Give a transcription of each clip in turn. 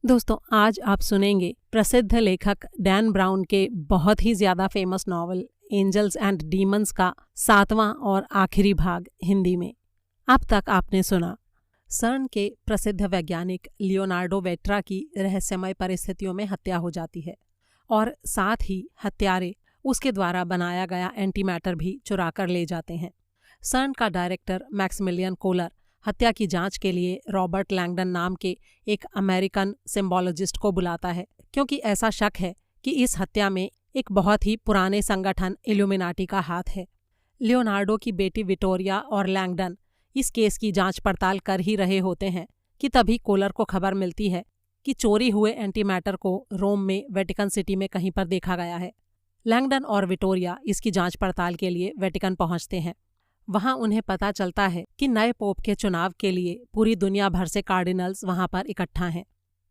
दोस्तों, आज आप सुनेंगे प्रसिद्ध लेखक डैन ब्राउन के बहुत ही ज्यादा famous novel Angels and Demons का 7वां और आखिरी भाग हिंदी में। अब तक आपने सुना सर्न के प्रसिद्ध वैज्ञानिक लियोनार्डो वेट्रा की रहस्यमय परिस्थितियों में हत्या हो जाती है और साथ ही हत्यारे उसके द्वारा बनाया गया एंटीमैटर भी चुरा कर ले जाते हैं। सर्न का डायरेक्टर मैक्सिमिलियन कोलर हत्या की जांच के लिए रॉबर्ट लैंगडन नाम के एक अमेरिकन सिम्बोलॉजिस्ट को बुलाता है, क्योंकि ऐसा शक है कि इस हत्या में एक बहुत ही पुराने संगठन इल्यूमिनाटी का हाथ है। लियोनार्डो की बेटी विक्टोरिया और लैंगडन इस केस की जांच पड़ताल कर ही रहे होते हैं कि तभी कोलर को खबर मिलती है कि चोरी हुए एंटीमैटर को रोम में वेटिकन सिटी में कहीं पर देखा गया है। लैंगडन और विक्टोरिया इसकी जांच पड़ताल के लिए वेटिकन पहुंचते हैं। वहां उन्हें पता चलता है कि नए पोप के चुनाव के लिए पूरी दुनिया भर से कार्डिनल्स वहां पर इकट्ठा हैं।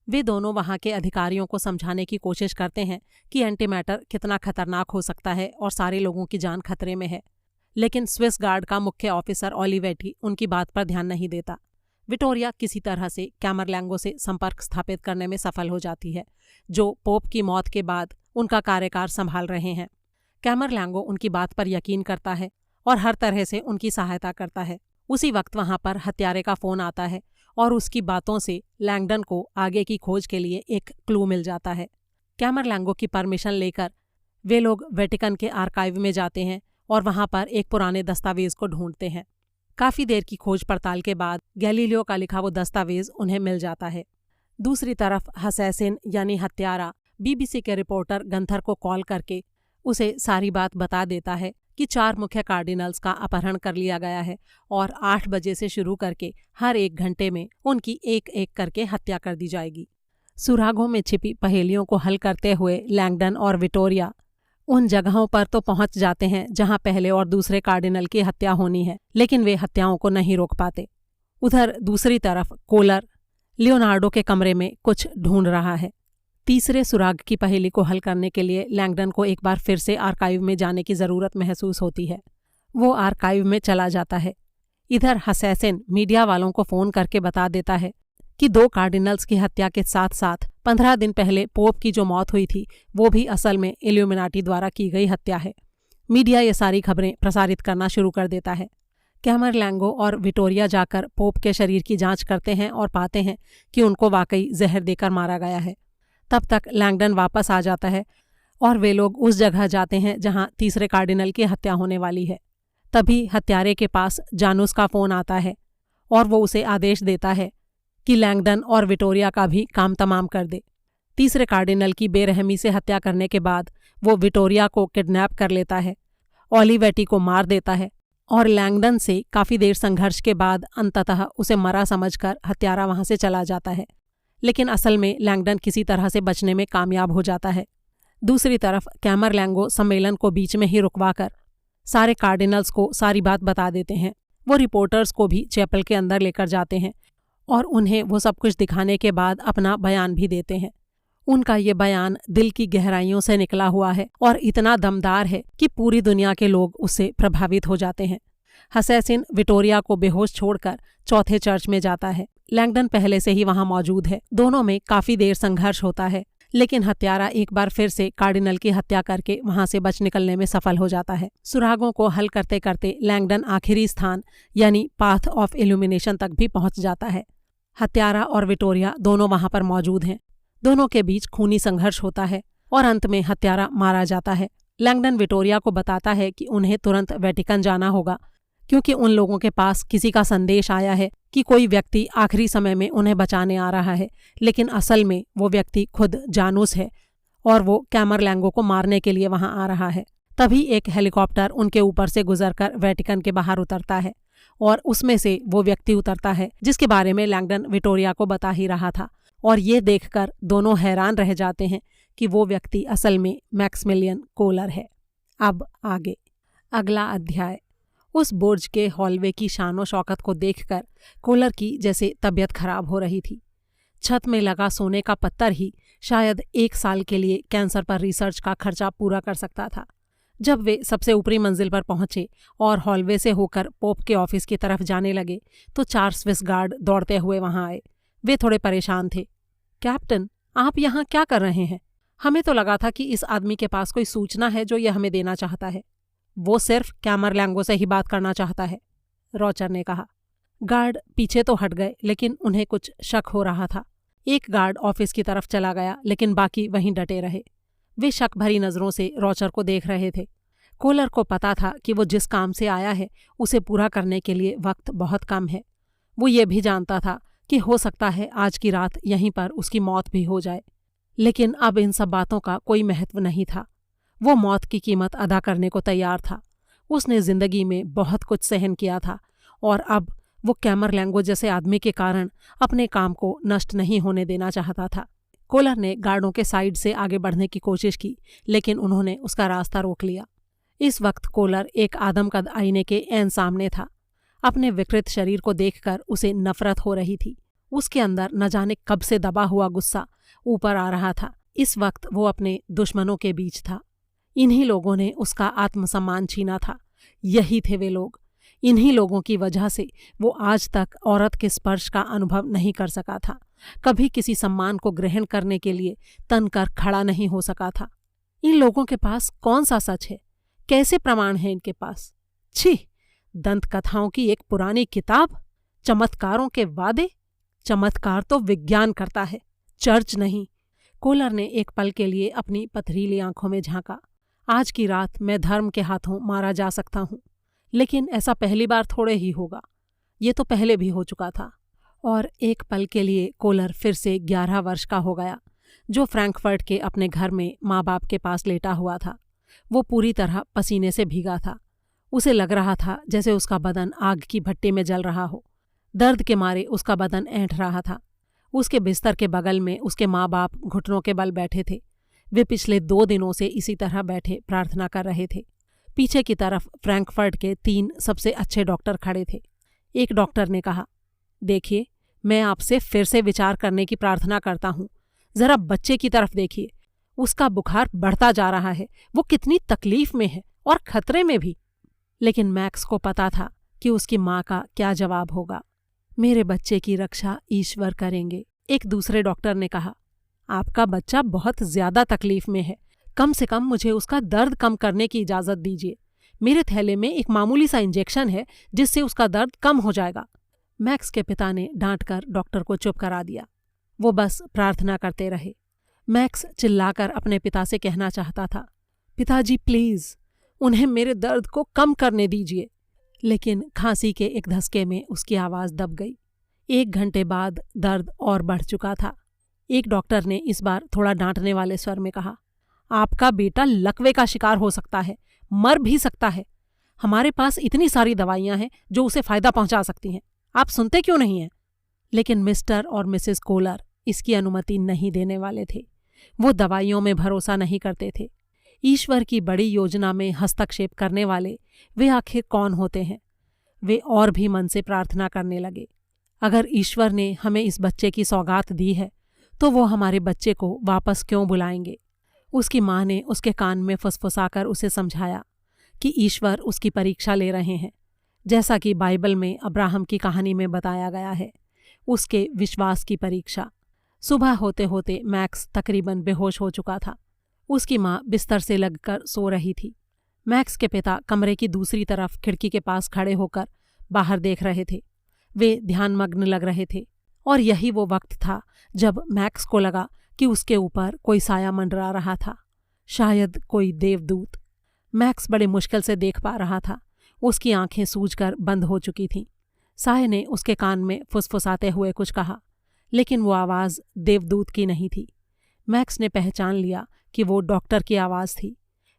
वे दोनों वहां के अधिकारियों को समझाने की कोशिश करते हैं कि एंटीमैटर कितना खतरनाक हो सकता है और सारे लोगों की जान खतरे में है, लेकिन स्विस गार्ड का मुख्य ऑफिसर ओलिवेटी उनकी बात पर ध्यान नहीं देता। विक्टोरिया किसी तरह से कैमरलैंगो से संपर्क स्थापित करने में सफल हो जाती है, जो पोप की मौत के बाद उनका कार्यकाल संभाल रहे हैं। कैमरलैंगो उनकी बात पर यकीन करता है और हर तरह से उनकी सहायता करता है। उसी वक्त वहां पर हत्यारे का फोन आता है और उसकी बातों से लैंगडन को आगे की खोज के लिए एक क्लू मिल जाता है। कैमरलैंगो की परमिशन लेकर वे लोग वेटिकन के आर्काइव में जाते हैं और वहां पर एक पुराने दस्तावेज को ढूंढते हैं। काफी देर की खोज पड़ताल के बाद गैलीलियो का लिखा वो दस्तावेज उन्हें मिल जाता है। दूसरी तरफ असैसिन यानी हत्यारा बीबीसी के रिपोर्टर गंथर को कॉल करके उसे सारी बात बता देता है कि 4 मुख्य कार्डिनल्स का अपहरण कर लिया गया है और 8 बजे से शुरू करके हर 1 घंटे में उनकी एक एक करके हत्या कर दी जाएगी। सुरागों में छिपी पहेलियों को हल करते हुए लैंगडन और विक्टोरिया उन जगहों पर तो पहुंच जाते हैं जहां पहले और दूसरे कार्डिनल की हत्या होनी है, लेकिन वे हत्याओं को नहीं रोक पाते। उधर दूसरी तरफ कोलर लियोनार्डो के कमरे में कुछ ढूंढ रहा है। तीसरे सुराग की पहेली को हल करने के लिए लैंगडन को एक बार फिर से आर्काइव में जाने की जरूरत महसूस होती है। वो आर्काइव में चला जाता है। इधर असैसिन मीडिया वालों को फोन करके बता देता है कि 2 कार्डिनल्स की हत्या के साथ साथ 15 दिन पहले पोप की जो मौत हुई थी वो भी असल में इल्यूमिनाटी द्वारा की गई हत्या है। मीडिया ये सारी खबरें प्रसारित करना शुरू कर देता है। कैमरलैंगो और विक्टोरिया जाकर पोप के शरीर की जांच करते हैं और पाते हैं कि उनको वाकई जहर देकर मारा गया है। तब तक लैंगडन वापस आ जाता है और वे लोग उस जगह जाते हैं जहां तीसरे कार्डिनल की हत्या होने वाली है। तभी हत्यारे के पास जानूस का फोन आता है और वो उसे आदेश देता है कि लैंगडन और विक्टोरिया का भी काम तमाम कर दे। तीसरे कार्डिनल की बेरहमी से हत्या करने के बाद वो विक्टोरिया को किडनैप कर लेता है, ओलिवेटी को मार देता है और लैंगडन से काफी देर संघर्ष के बाद अंततः उसे मरा समझकर हत्यारा वहां से चला जाता है। लेकिन असल में लैंगडन किसी तरह से बचने में कामयाब हो जाता है। दूसरी तरफ कैमरलैंगो सम्मेलन को बीच में ही रुकवाकर सारे कार्डिनल्स को सारी बात बता देते हैं। वो रिपोर्टर्स को भी चैपल के अंदर लेकर जाते हैं और उन्हें वो सब कुछ दिखाने के बाद अपना बयान भी देते हैं। उनका ये बयान दिल की गहराइयों से निकला हुआ है और इतना दमदार है कि पूरी दुनिया के लोग उससे प्रभावित हो जाते हैं। असैसिन विक्टोरिया को बेहोश छोड़कर चौथे चर्च में जाता है। लैंगडन पहले से ही वहां मौजूद है। दोनों में काफी देर संघर्ष होता है, लेकिन हत्यारा एक बार फिर से कार्डिनल की हत्या करके वहां से बच निकलने में सफल हो जाता है। सुरागों को हल करते करते लैंगडन आखिरी स्थान यानी पाथ ऑफ इल्यूमिनेशन तक भी पहुंच जाता है। हत्यारा और विक्टोरिया दोनों वहां पर मौजूद हैं। दोनों के बीच खूनी संघर्ष होता है और अंत में हत्यारा मारा जाता है। लैंगडन विक्टोरिया को बताता है कि उन्हें तुरंत वेटिकन जाना होगा, क्योंकि उन लोगों के पास किसी का संदेश आया है कि कोई व्यक्ति आखिरी समय में उन्हें बचाने आ रहा है, लेकिन असल में वो व्यक्ति खुद जानूस है और वो कैमरलैंगो को मारने के लिए वहां आ रहा है। तभी एक हेलीकॉप्टर उनके ऊपर से गुजरकर वेटिकन के बाहर उतरता है और उसमें से वो व्यक्ति उतरता है जिसके बारे में लैंगडन विक्टोरिया को बता ही रहा था। और ये देखकर दोनों हैरान रह जाते हैं कि वो व्यक्ति असल में मैक्सिमिलियन कोलर है। अब आगे अगला अध्याय। उस बुर्ज के हॉलवे की शानो शौकत को देखकर कोलर की जैसे तबीयत खराब हो रही थी। छत में लगा सोने का पत्थर ही शायद 1 साल के लिए कैंसर पर रिसर्च का खर्चा पूरा कर सकता था। जब वे सबसे ऊपरी मंजिल पर पहुंचे और हॉलवे से होकर पोप के ऑफिस की तरफ जाने लगे तो 4 स्विस गार्ड दौड़ते हुए वहां आए। वे थोड़े परेशान थे। कैप्टन, आप यहाँ क्या कर रहे हैं? हमें तो लगा था कि इस आदमी के पास कोई सूचना है जो यह हमें देना चाहता है। वो सिर्फ कैमरलैंगो से ही बात करना चाहता है, रॉचर ने कहा। गार्ड पीछे तो हट गए, लेकिन उन्हें कुछ शक हो रहा था। एक गार्ड ऑफिस की तरफ चला गया, लेकिन बाकी वहीं डटे रहे। वे शक भरी नजरों से रॉचर को देख रहे थे। कोलर को पता था कि वो जिस काम से आया है उसे पूरा करने के लिए वक्त बहुत कम है। वो ये भी जानता था कि हो सकता है आज की रात यहीं पर उसकी मौत भी हो जाए, लेकिन अब इन सब बातों का कोई महत्व नहीं था। वो मौत की कीमत अदा करने को तैयार था। उसने जिंदगी में बहुत कुछ सहन किया था और अब वो कैमरलैंगो जैसे आदमी के कारण अपने काम को नष्ट नहीं होने देना चाहता था। कोलर ने गार्डों के साइड से आगे बढ़ने की कोशिश की, लेकिन उन्होंने उसका रास्ता रोक लिया। इस वक्त कोलर एक आदमकद आईने के ऐन सामने था। अपने विकृत शरीर को देखकर उसे नफरत हो रही थी। उसके अंदर न जाने कब से दबा हुआ गुस्सा ऊपर आ रहा था। इस वक्त वो अपने दुश्मनों के बीच था। इन्हीं लोगों ने उसका आत्मसम्मान छीना था। यही थे वे लोग। इन्हीं लोगों की वजह से वो आज तक औरत के स्पर्श का अनुभव नहीं कर सका था, कभी किसी सम्मान को ग्रहण करने के लिए तनकर खड़ा नहीं हो सका था। इन लोगों के पास कौन सा सच है? कैसे प्रमाण है इनके पास? छी! दंत कथाओं की एक पुरानी किताब, चमत्कारों के वादे। चमत्कार तो विज्ञान करता है, चर्च नहीं। कोलर ने एक पल के लिए अपनी पथरीली आंखों में झांका। आज की रात मैं धर्म के हाथों मारा जा सकता हूँ, लेकिन ऐसा पहली बार थोड़े ही होगा। ये तो पहले भी हो चुका था। और एक पल के लिए कोलर फिर से 11 वर्ष का हो गया, जो फ्रैंकफर्ट के अपने घर में माँ बाप के पास लेटा हुआ था। वो पूरी तरह पसीने से भीगा था। उसे लग रहा था जैसे उसका बदन आग की भट्टी में जल रहा हो। दर्द के मारे उसका बदन ऐंठ रहा था। उसके बिस्तर के बगल में उसके माँ बाप घुटनों के बल बैठे थे। वे पिछले 2 दिनों से इसी तरह बैठे प्रार्थना कर रहे थे। पीछे की तरफ फ्रैंकफर्ट के 3 सबसे अच्छे डॉक्टर खड़े थे। एक डॉक्टर ने कहा, देखिए, मैं आपसे फिर से विचार करने की प्रार्थना करता हूँ। जरा बच्चे की तरफ देखिए। उसका बुखार बढ़ता जा रहा है। वो कितनी तकलीफ में है और खतरे में भी। लेकिन मैक्स को पता था कि उसकी माँ का क्या जवाब होगा। मेरे बच्चे की रक्षा ईश्वर करेंगे, एक दूसरे डॉक्टर ने कहा। आपका बच्चा बहुत ज्यादा तकलीफ में है। कम से कम मुझे उसका दर्द कम करने की इजाजत दीजिए। मेरे थैले में एक मामूली सा इंजेक्शन है जिससे उसका दर्द कम हो जाएगा। मैक्स के पिता ने डांटकर डॉक्टर को चुप करा दिया। वो बस प्रार्थना करते रहे। मैक्स चिल्लाकर अपने पिता से कहना चाहता था, पिताजी प्लीज, उन्हें मेरे दर्द को कम करने दीजिए। लेकिन खांसी के एक धसके में उसकी आवाज़ दब गई। 1 घंटे बाद दर्द और बढ़ चुका था। एक डॉक्टर ने इस बार थोड़ा डांटने वाले स्वर में कहा, आपका बेटा लकवे का शिकार हो सकता है, मर भी सकता है। हमारे पास इतनी सारी दवाइयां हैं जो उसे फायदा पहुंचा सकती हैं। आप सुनते क्यों नहीं हैं? लेकिन मिस्टर और मिसेस कोलर इसकी अनुमति नहीं देने वाले थे। वो दवाइयों में भरोसा नहीं करते थे। ईश्वर की बड़ी योजना में हस्तक्षेप करने वाले वे आखिर कौन होते हैं? वे और भी मन से प्रार्थना करने लगे, अगर ईश्वर ने हमें इस बच्चे की सौगात दी है तो वो हमारे बच्चे को वापस क्यों बुलाएंगे? उसकी माँ ने उसके कान में फुसफुसाकर उसे समझाया कि ईश्वर उसकी परीक्षा ले रहे हैं, जैसा कि बाइबल में अब्राहम की कहानी में बताया गया है, उसके विश्वास की परीक्षा। सुबह होते होते मैक्स तकरीबन बेहोश हो चुका था। उसकी माँ बिस्तर से लगकर सो रही थी। मैक्स के पिता कमरे की दूसरी तरफ खिड़की के पास खड़े होकर बाहर देख रहे थे। वे ध्यानमग्न लग रहे थे और यही वो वक्त था जब मैक्स को लगा कि उसके ऊपर कोई साया मंडरा रहा था, शायद कोई देवदूत। मैक्स बड़े मुश्किल से देख पा रहा था। उसकी आंखें सूजकर बंद हो चुकी थीं। साये ने उसके कान में फुसफुसाते हुए कुछ कहा, लेकिन वो आवाज़ देवदूत की नहीं थी। मैक्स ने पहचान लिया कि वो डॉक्टर की आवाज़ थी,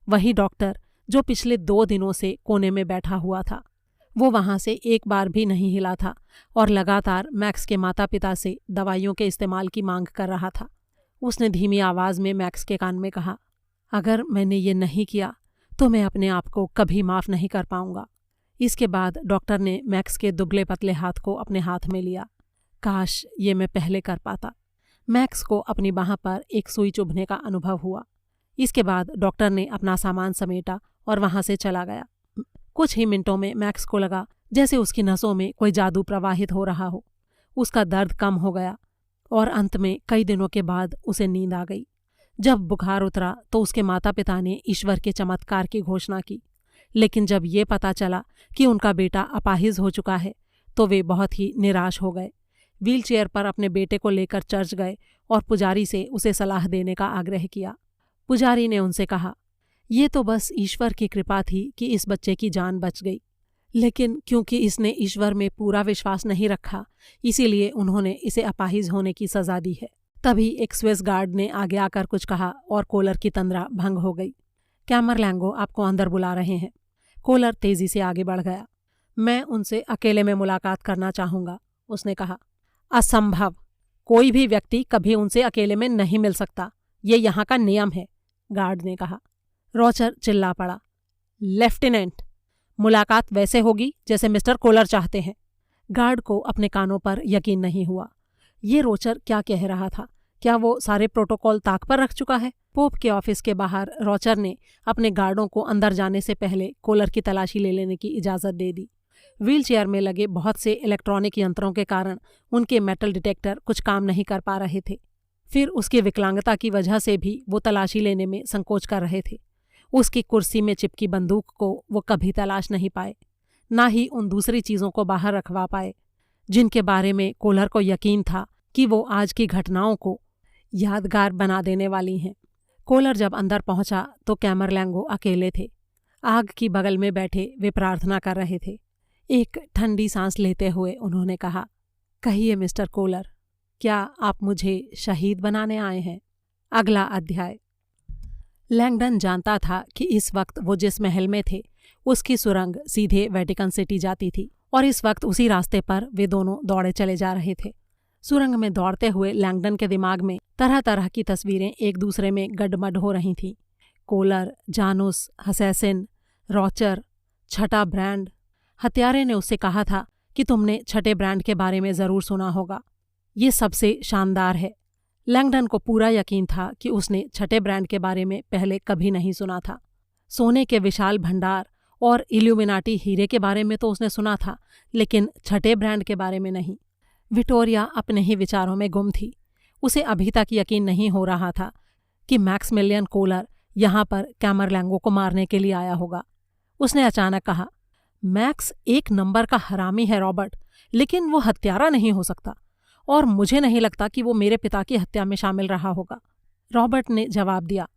वही डॉक्टर जो पिछले 2 दिनों से कोने में बैठा हुआ था। वो वहाँ से एक बार भी नहीं हिला था और लगातार मैक्स के माता पिता से दवाइयों के इस्तेमाल की मांग कर रहा था। उसने धीमी आवाज़ में मैक्स के कान में कहा, अगर मैंने ये नहीं किया तो मैं अपने आप को कभी माफ़ नहीं कर पाऊंगा। इसके बाद डॉक्टर ने मैक्स के दुबले पतले हाथ को अपने हाथ में लिया। काश ये मैं पहले कर पाता। मैक्स को अपनी बाह पर एक सुई चुभने का अनुभव हुआ। इसके बाद डॉक्टर ने अपना सामान समेटा और वहाँ से चला गया। कुछ ही मिनटों में मैक्स को लगा जैसे उसकी नसों में कोई जादू प्रवाहित हो रहा हो। उसका दर्द कम हो गया और अंत में कई दिनों के बाद उसे नींद आ गई। जब बुखार उतरा तो उसके माता पिता ने ईश्वर के चमत्कार की घोषणा की, लेकिन जब ये पता चला कि उनका बेटा अपाहिज हो चुका है तो वे बहुत ही निराश हो गए। व्हीलचेयर पर अपने बेटे को लेकर चर्च गए और पुजारी से उसे सलाह देने का आग्रह किया। पुजारी ने उनसे कहा, ये तो बस ईश्वर की कृपा थी कि इस बच्चे की जान बच गई, लेकिन क्योंकि इसने ईश्वर में पूरा विश्वास नहीं रखा, इसीलिए उन्होंने इसे अपाहिज होने की सजा दी है। तभी एक स्विस गार्ड ने आगे आकर कुछ कहा और कोलर की तंद्रा भंग हो गई। कैमरलैंगो आपको अंदर बुला रहे हैं। कोलर तेजी से आगे बढ़ गया। मैं उनसे अकेले में मुलाकात करना चाहूंगा, उसने कहा। असंभव, कोई भी व्यक्ति कभी उनसे अकेले में नहीं मिल सकता, ये यहाँ का नियम है, गार्ड ने कहा। रॉचर चिल्ला पड़ा, लेफ्टिनेंट, मुलाकात वैसे होगी जैसे मिस्टर कोलर चाहते हैं। गार्ड को अपने कानों पर यकीन नहीं हुआ। ये रोचर क्या कह रहा था? क्या वो सारे प्रोटोकॉल ताक पर रख चुका है? पोप के ऑफिस के बाहर रॉचर ने अपने गार्डों को अंदर जाने से पहले कोलर की तलाशी ले लेने की इजाज़त दे दी। व्हीलचेयर में लगे बहुत से इलेक्ट्रॉनिक यंत्रों के कारण उनके मेटल डिटेक्टर कुछ काम नहीं कर पा रहे थे। फिर उसकी विकलांगता की वजह से भी वो तलाशी लेने में संकोच कर रहे थे। उसकी कुर्सी में चिपकी बंदूक को वो कभी तलाश नहीं पाए, ना ही उन दूसरी चीज़ों को बाहर रखवा पाए जिनके बारे में कोलर को यकीन था कि वो आज की घटनाओं को यादगार बना देने वाली हैं। कोलर जब अंदर पहुंचा तो कैमरलैंगो अकेले थे। आग की बगल में बैठे वे प्रार्थना कर रहे थे। एक ठंडी सांस लेते हुए उन्होंने कहा, कहिए मिस्टर कोलर, क्या आप मुझे शहीद बनाने आए हैं? अगला अध्याय। लैंगडन जानता था कि इस वक्त वो जिस महल में थे उसकी सुरंग सीधे वेटिकन सिटी जाती थी, और इस वक्त उसी रास्ते पर वे दोनों दौड़े चले जा रहे थे। सुरंग में दौड़ते हुए लैंगडन के दिमाग में तरह तरह की तस्वीरें एक दूसरे में गडमड हो रही थीं। कोलर, जानूस, हसैसिन, रॉचर, छठा ब्रांड। हत्यारे ने उससे कहा था कि तुमने छठे ब्रांड के बारे में ज़रूर सुना होगा, ये सबसे शानदार है। लैंगडन को पूरा यकीन था कि उसने छठे ब्रांड के बारे में पहले कभी नहीं सुना था। सोने के विशाल भंडार और इल्यूमिनाटी हीरे के बारे में तो उसने सुना था, लेकिन छठे ब्रांड के बारे में नहीं। विक्टोरिया अपने ही विचारों में गुम थी। उसे अभी तक यकीन नहीं हो रहा था कि मैक्समिलियन कोलर यहाँ पर कैमरलैंगो को मारने के लिए आया होगा। उसने अचानक कहा, मैक्स एक नंबर का हरामी है रॉबर्ट, लेकिन वो हत्यारा नहीं हो सकता, और मुझे नहीं लगता कि वो मेरे पिता की हत्या में शामिल रहा होगा। रॉबर्ट ने जवाब दिया,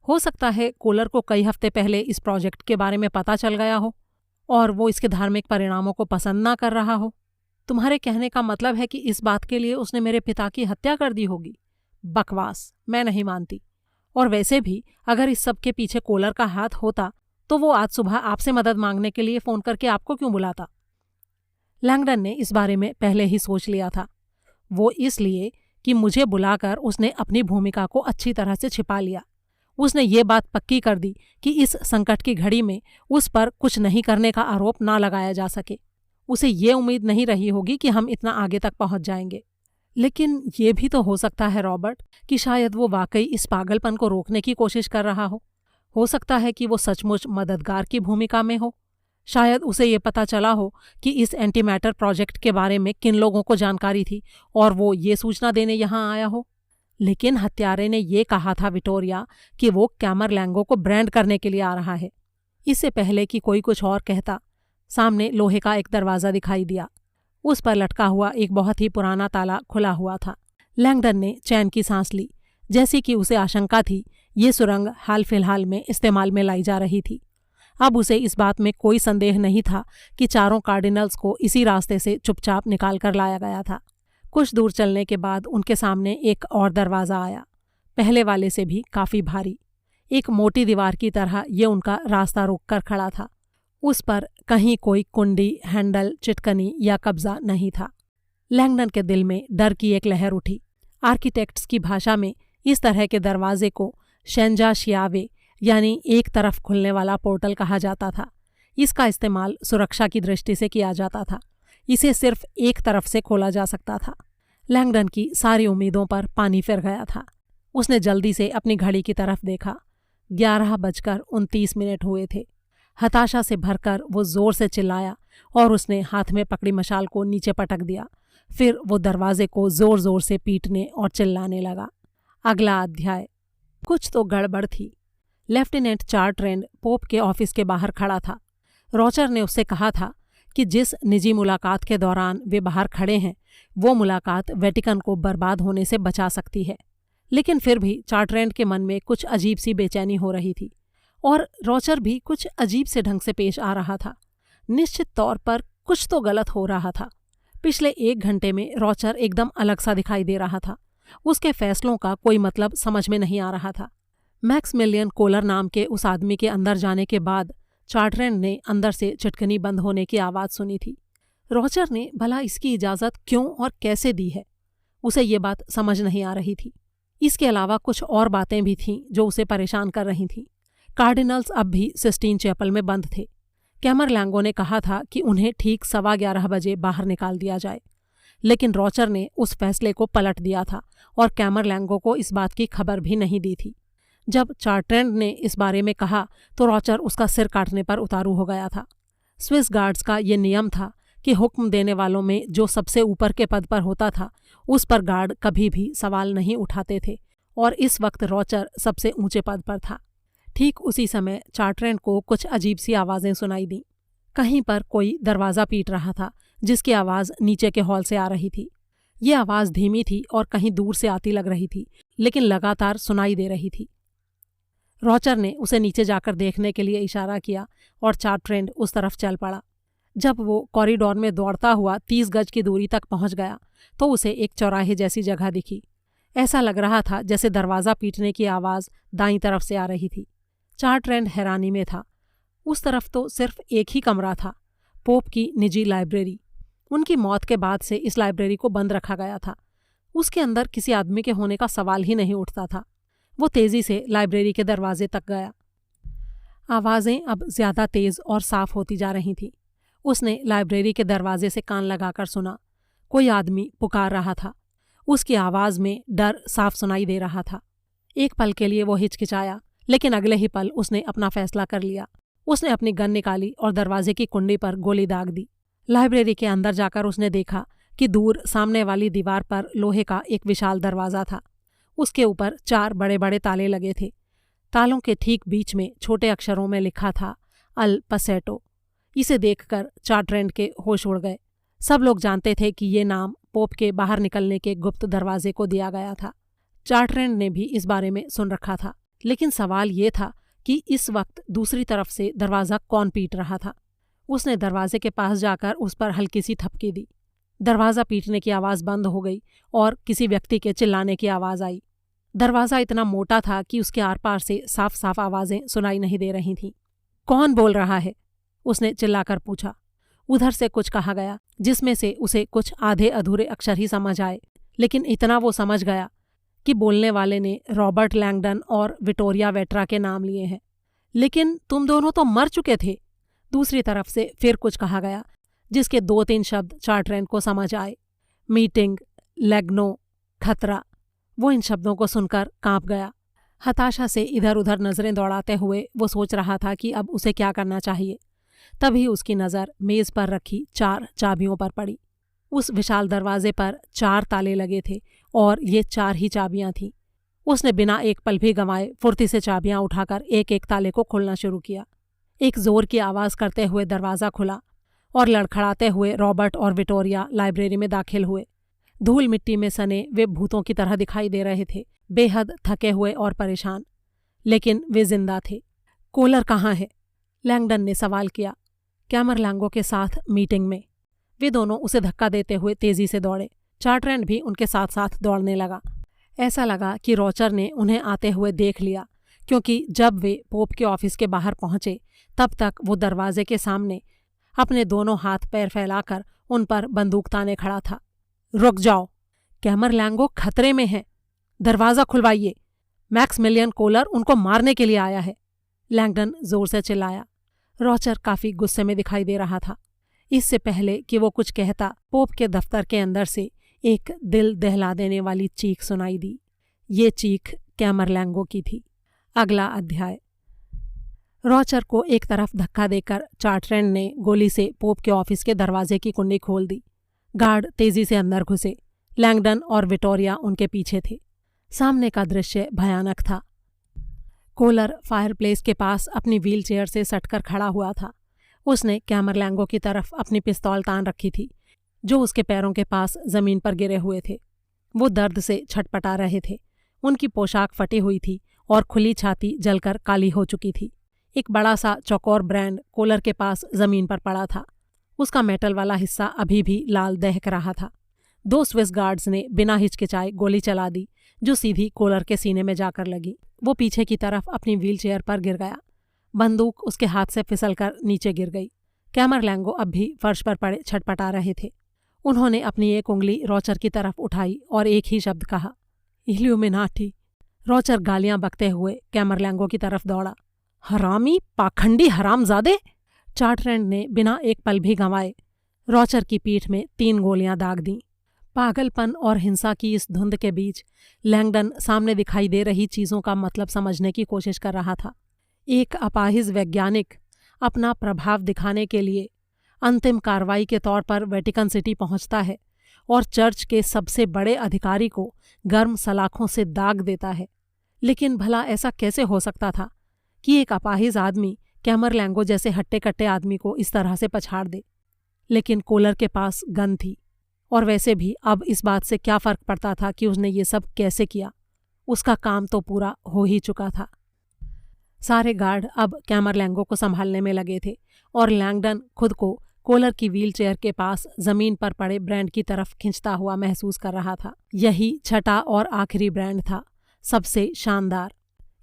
हो सकता है कोलर को कई हफ्ते पहले इस प्रोजेक्ट के बारे में पता चल गया हो और वो इसके धार्मिक परिणामों को पसंद ना कर रहा हो। तुम्हारे कहने का मतलब है कि इस बात के लिए उसने मेरे पिता की हत्या कर दी होगी? बकवास, मैं नहीं मानती। और वैसे भी अगर इस सब के पीछे कोलर का हाथ होता तो वो आज सुबह आपसे मदद मांगने के लिए फ़ोन करके आपको क्यों बुलाता? लैंगडन ने इस बारे में पहले ही सोच लिया था। वो इसलिए कि मुझे बुलाकर उसने अपनी भूमिका को अच्छी तरह से छिपा लिया। उसने ये बात पक्की कर दी कि इस संकट की घड़ी में उस पर कुछ नहीं करने का आरोप ना लगाया जा सके। उसे ये उम्मीद नहीं रही होगी कि हम इतना आगे तक पहुंच जाएंगे। लेकिन ये भी तो हो सकता है रॉबर्ट कि शायद वो वाकई इस पागलपन को रोकने की कोशिश कर रहा हो। हो सकता है कि वो सचमुच मददगार की भूमिका में हो। शायद उसे ये पता चला हो कि इस एंटी मैटर प्रोजेक्ट के बारे में किन लोगों को जानकारी थी और वो ये सूचना देने यहाँ आया हो। लेकिन हत्यारे ने ये कहा था विक्टोरिया कि वो कैमरलैंगो को ब्रांड करने के लिए आ रहा है। इससे पहले कि कोई कुछ और कहता, सामने लोहे का एक दरवाज़ा दिखाई दिया। उस पर लटका हुआ एक बहुत ही पुराना ताला खुला हुआ था। लैंगडन ने चैन की सांस ली। जैसी कि उसे आशंका थी, ये सुरंग हाल फिलहाल में इस्तेमाल में लाई जा रही थी। अब उसे इस बात में कोई संदेह नहीं था कि चारों कार्डिनल्स को इसी रास्ते से चुपचाप निकाल कर लाया गया था। कुछ दूर चलने के बाद उनके सामने एक और दरवाज़ा आया, पहले वाले से भी काफ़ी भारी। एक मोटी दीवार की तरह ये उनका रास्ता रोक कर खड़ा था। उस पर कहीं कोई कुंडी, हैंडल, चिटकनी या कब्जा नहीं था। लैंगडन के दिल में डर की एक लहर उठी। आर्किटेक्ट्स की भाषा में इस तरह के दरवाजे को शेंजा शियावे यानी एक तरफ खुलने वाला पोर्टल कहा जाता था। इसका इस्तेमाल सुरक्षा की दृष्टि से किया जाता था। इसे सिर्फ एक तरफ से खोला जा सकता था। लैंगडन की सारी उम्मीदों पर पानी फिर गया था। उसने जल्दी से अपनी घड़ी की तरफ देखा। 11:29 हुए थे। हताशा से भरकर वो जोर से चिल्लाया और उसने हाथ में पकड़ी मशाल को नीचे पटक दिया। फिर वो दरवाजे को जोर जोर से पीटने और चिल्लाने लगा। अगला अध्याय। कुछ तो गड़बड़ थी। लेफ्टिनेंट चार्ट्रेंड पोप के ऑफिस के बाहर खड़ा था। रॉचर ने उससे कहा था कि जिस निजी मुलाकात के दौरान वे बाहर खड़े हैं वो मुलाकात वेटिकन को बर्बाद होने से बचा सकती है। लेकिन फिर भी चार्ट्रेंड के मन में कुछ अजीब सी बेचैनी हो रही थी और रॉचर भी कुछ अजीब से ढंग से पेश आ रहा था। निश्चित तौर पर कुछ तो गलत हो रहा था। पिछले 1 घंटे में रॉचर एकदम अलग सा दिखाई दे रहा था। उसके फैसलों का कोई मतलब समझ में नहीं आ रहा था। मैक्समिलियन कोलर नाम के उस आदमी के अंदर जाने के बाद चार्ट्रेंड ने अंदर से चिटकनी बंद होने की आवाज़ सुनी थी। रॉचर ने भला इसकी इजाज़त क्यों और कैसे दी है, उसे ये बात समझ नहीं आ रही थी। इसके अलावा कुछ और बातें भी थीं जो उसे परेशान कर रही थीं। कार्डिनल्स अब भी सिस्टीन चैपल में बंद थे। कैमरलैंगो ने कहा था कि उन्हें ठीक 11:15 बजे बाहर निकाल दिया जाए, लेकिन रॉचर ने उस फैसले को पलट दिया था और कैमरलैंगो को इस बात की खबर भी नहीं दी थी। जब चार्ट्रेंड ने इस बारे में कहा तो रॉचर उसका सिर काटने पर उतारू हो गया था। स्विस गार्ड्स का ये नियम था कि हुक्म देने वालों में जो सबसे ऊपर के पद पर होता था उस पर गार्ड कभी भी सवाल नहीं उठाते थे, और इस वक्त रॉचर सबसे ऊंचे पद पर था। ठीक उसी समय चार्ट्रेंड को कुछ अजीब सी आवाज़ें सुनाई दीं। कहीं पर कोई दरवाज़ा पीट रहा था जिसकी आवाज़ नीचे के हॉल से आ रही थी। ये आवाज़ धीमी थी और कहीं दूर से आती लग रही थी, लेकिन लगातार सुनाई दे रही थी। रॉचर ने उसे नीचे जाकर देखने के लिए इशारा किया और चार्ट्रेंड उस तरफ चल पड़ा। जब वो कॉरिडोर में दौड़ता हुआ 30 गज की दूरी तक पहुंच गया तो उसे एक चौराहे जैसी जगह दिखी। ऐसा लग रहा था जैसे दरवाज़ा पीटने की आवाज़ दाईं तरफ से आ रही थी। चार्ट्रेंड हैरानी में था। उस तरफ तो सिर्फ एक ही कमरा था, पोप की निजी लाइब्रेरी। उनकी मौत के बाद से इस लाइब्रेरी को बंद रखा गया था। उसके अंदर किसी आदमी के होने का सवाल ही नहीं उठता था। वो तेज़ी से लाइब्रेरी के दरवाजे तक गया। आवाज़ें अब ज़्यादा तेज़ और साफ होती जा रही थीं। उसने लाइब्रेरी के दरवाजे से कान लगाकर सुना। कोई आदमी पुकार रहा था। उसकी आवाज़ में डर साफ सुनाई दे रहा था। एक पल के लिए वो हिचकिचाया, लेकिन अगले ही पल उसने अपना फैसला कर लिया। उसने अपनी गन निकाली और दरवाजे की कुंडी पर गोली दाग दी। लाइब्रेरी के अंदर जाकर उसने देखा कि दूर सामने वाली दीवार पर लोहे का एक विशाल दरवाज़ा था। उसके ऊपर 4 बड़े बड़े ताले लगे थे। तालों के ठीक बीच में छोटे अक्षरों में लिखा था अल पसेटो। इसे देखकर चार्ट्रेंड के होश उड़ गए। सब लोग जानते थे कि ये नाम पोप के बाहर निकलने के गुप्त दरवाजे को दिया गया था। चार्ट्रेंड ने भी इस बारे में सुन रखा था, लेकिन सवाल ये था कि इस वक्त दूसरी तरफ से दरवाज़ा कौन पीट रहा था। उसने दरवाजे के पास जाकर उस पर हल्की सी थपकी दी। दरवाज़ा पीटने की आवाज़ बंद हो गई और किसी व्यक्ति के चिल्लाने की आवाज़ आई। दरवाज़ा इतना मोटा था कि उसके आर पार से साफ साफ आवाज़ें सुनाई नहीं दे रही थीं। कौन बोल रहा है? उसने चिल्लाकर पूछा। उधर से कुछ कहा गया जिसमें से उसे कुछ आधे अधूरे अक्षर ही समझ आए, लेकिन इतना वो समझ गया कि बोलने वाले ने रॉबर्ट लैंगडन और विक्टोरिया वेट्रा के नाम लिए हैं। लेकिन तुम दोनों तो मर चुके थे। दूसरी तरफ से फिर कुछ कहा गया जिसके 2-3 शब्द चार्ट्रेंड को समझ आए। मीटिंग, लेग्नो, खतरा। वो इन शब्दों को सुनकर कांप गया। हताशा से इधर उधर नज़रें दौड़ाते हुए वो सोच रहा था कि अब उसे क्या करना चाहिए। तभी उसकी नज़र मेज़ पर रखी 4 चाबियों पर पड़ी। उस विशाल दरवाजे पर 4 ताले लगे थे और ये 4 ही चाबियां थीं। उसने बिना एक पल भी गंवाए फुर्ती से चाबियां उठाकर एक एक ताले को खोलना शुरू किया। एक जोर की आवाज़ करते हुए दरवाज़ा खुला और लड़खड़ाते हुए रॉबर्ट और विक्टोरिया लाइब्रेरी में दाखिल हुए। धूल मिट्टी में सने वे भूतों की तरह दिखाई दे रहे थे, बेहद थके हुए और परेशान, लेकिन वे जिंदा थे। कोलर कहाँ है? लैंगडन ने सवाल किया। कैमरलैंगो के साथ मीटिंग में। वे दोनों उसे धक्का देते हुए तेजी से दौड़े। चार्ट्रेंड भी उनके साथ साथ दौड़ने लगा। ऐसा लगा कि रॉचर ने उन्हें आते हुए देख लिया, क्योंकि जब वे पोप के ऑफिस के बाहर पहुंचे तब तक वो दरवाजे के सामने अपने दोनों हाथ पैर फैलाकर उन पर बंदूक ताने खड़ा था। रुक जाओ, कैमरलैंगो खतरे में है। दरवाज़ा खुलवाइए। मैक्समिलियन कोलर उनको मारने के लिए आया है। लैंगडन जोर से चिल्लाया। रॉचर काफी गुस्से में दिखाई दे रहा था। इससे पहले कि वो कुछ कहता, पोप के दफ्तर के अंदर से एक दिल दहला देने वाली चीख सुनाई दी। ये चीख कैमरलैंगो की थी। अगला अध्याय। रॉचर को एक तरफ धक्का देकर चार्ट्रेंड ने गोली से पोप के ऑफिस के दरवाजे की कुंडी खोल दी। गार्ड तेजी से अंदर घुसे। लैंगडन और विक्टोरिया उनके पीछे थे। सामने का दृश्य भयानक था। कोलर फायरप्लेस के पास अपनी व्हीलचेयर से सटकर खड़ा हुआ था। उसने कैमरलैंगो की तरफ अपनी पिस्तौल तान रखी थी, जो उसके पैरों के पास जमीन पर गिरे हुए थे। वो दर्द से छटपटा रहे थे। उनकी पोशाक फटी हुई थी और खुली छाती जलकर काली हो चुकी थी। एक बड़ा सा चौकोर ब्रांड कोलर के पास जमीन पर पड़ा था। उसका मेटल वाला हिस्सा अभी भी लाल दहक रहा था। 2 स्विस गार्ड्स ने बिना हिचकिचाए गोली चला दी, जो सीधी कोलर के सीने में जाकर लगी। वो पीछे की तरफ अपनी व्हीलचेयर पर गिर गया। बंदूक उसके हाथ से फिसलकर नीचे गिर गई। कैमरलैंगो अब भी फर्श पर पड़े छटपटा रहे थे। उन्होंने अपनी एक उंगली रॉचर की तरफ उठाई और एक ही शब्द कहा, इल्यूमिनाटी। रॉचर गालियां बकते हुए कैमरलैंगो की तरफ दौड़ा। हरामी, पाखंडी हरामजादे! चार्ट्रैंड ने बिना एक पल भी गंवाए रॉचर की पीठ में 3 गोलियां दाग दीं। पागलपन और हिंसा की इस धुंध के बीच लैंगडन सामने दिखाई दे रही चीज़ों का मतलब समझने की कोशिश कर रहा था। एक अपाहिज वैज्ञानिक अपना प्रभाव दिखाने के लिए अंतिम कार्रवाई के तौर पर वेटिकन सिटी पहुंचता है और चर्च के सबसे बड़े अधिकारी को गर्म सलाखों से दाग देता है। लेकिन भला ऐसा कैसे हो सकता था कि एक अपाहिज आदमी कैमरलैंगो जैसे हट्टे कट्टे आदमी को इस तरह से पछाड़ दे? लेकिन कोलर के पास गन थी, और वैसे भी अब इस बात से क्या फर्क पड़ता था कि उसने ये सब कैसे किया। उसका काम तो पूरा हो ही चुका था। सारे गार्ड अब कैमरलैंगो को संभालने में लगे थे और लैंगडन खुद को कोलर की व्हीलचेयर के पास जमीन पर पड़े ब्रांड की तरफ खिंचता हुआ महसूस कर रहा था। यही छठा और आखिरी ब्रांड था, सबसे शानदार।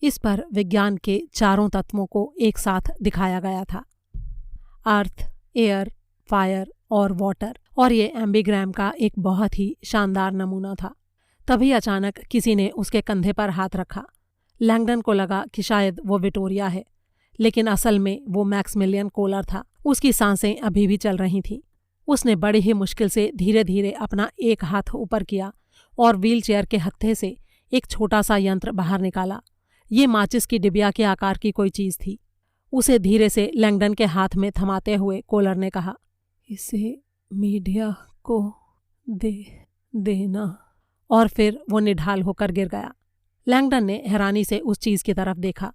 इस पर विज्ञान के चारों तत्वों को एक साथ दिखाया गया था, अर्थ, एयर, फायर और वाटर, और ये एम्बीग्राम का एक बहुत ही शानदार नमूना था। तभी अचानक किसी ने उसके कंधे पर हाथ रखा। लैंगडन को लगा कि शायद वो विक्टोरिया है, लेकिन असल में वो मैक्समिलियन कोलर था। उसकी सांसें अभी भी चल रही थीं। उसने बड़ी ही मुश्किल से धीरे धीरे अपना एक हाथ ऊपर किया और व्हीलचेयर के हत्थे से एक छोटा सा यंत्र बाहर निकाला। ये माचिस की डिबिया के आकार की कोई चीज़ थी। उसे धीरे से लैंगडन के हाथ में थमाते हुए कोलर ने कहा, इसे मीडिया को देना। और फिर वो निढाल होकर गिर गया। लैंगडन ने हैरानी से उस चीज़ की तरफ देखा।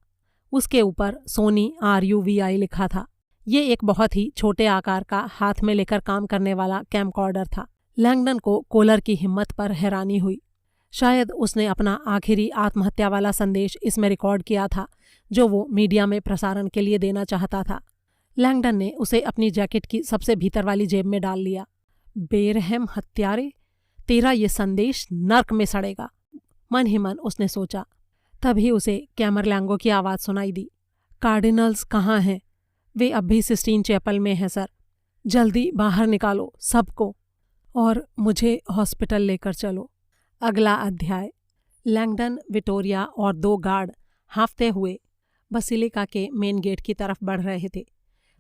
उसके ऊपर सोनी RUVI लिखा था। ये एक बहुत ही छोटे आकार का हाथ में लेकर काम करने वाला कैमकॉर्डर था। लैंगडन को कोलर की हिम्मत पर हैरानी हुई। शायद उसने अपना आखिरी आत्महत्या वाला संदेश इसमें रिकॉर्ड किया था, जो वो मीडिया में प्रसारण के लिए देना चाहता था। लैंगडन ने उसे अपनी जैकेट की सबसे भीतर वाली जेब में डाल लिया। बेरहम हत्यारे, तेरा ये संदेश नर्क में सड़ेगा, मन ही मन उसने सोचा। तभी उसे कैमरलैंगो की आवाज़ सुनाई दी। कार्डिनल्स कहाँ हैं? वे अब भी सिस्टीन चैपल में हैं सर। जल्दी बाहर निकालो सबको और मुझे हॉस्पिटल लेकर चलो। अगला अध्याय। लैंगडन, विक्टोरिया और 2 गार्ड हाँफते हुए बसिलिका के मेन गेट की तरफ बढ़ रहे थे।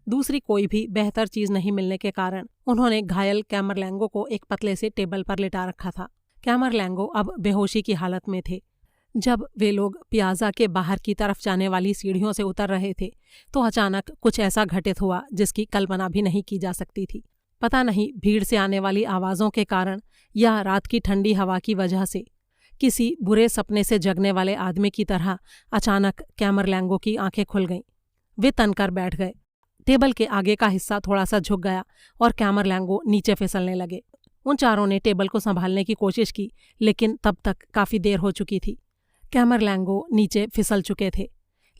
दूसरी कोई भी बेहतर चीज़ नहीं मिलने के कारण उन्होंने घायल कैमरलैंगो को एक पतले से टेबल पर लिटा रखा था। कैमरलैंगो अब बेहोशी की हालत में थे। जब वे लोग पियाजा के बाहर की तरफ जाने वाली सीढ़ियों से उतर रहे थे तो अचानक कुछ ऐसा घटित हुआ जिसकी कल्पना भी नहीं की जा सकती थी। पता नहीं भीड़ से आने वाली आवाज़ों के कारण या रात की ठंडी हवा की वजह से किसी बुरे सपने से जगने वाले आदमी की तरह अचानक कैमरलैंगो की आंखें खुल गईं। वे तनकर बैठ गए। टेबल के आगे का हिस्सा थोड़ा सा झुक गया और कैमरलैंगो नीचे फिसलने लगे। उन चारों ने टेबल को संभालने की कोशिश की, लेकिन तब तक काफ़ी देर हो चुकी थी। कैमरलैंगो नीचे फिसल चुके थे,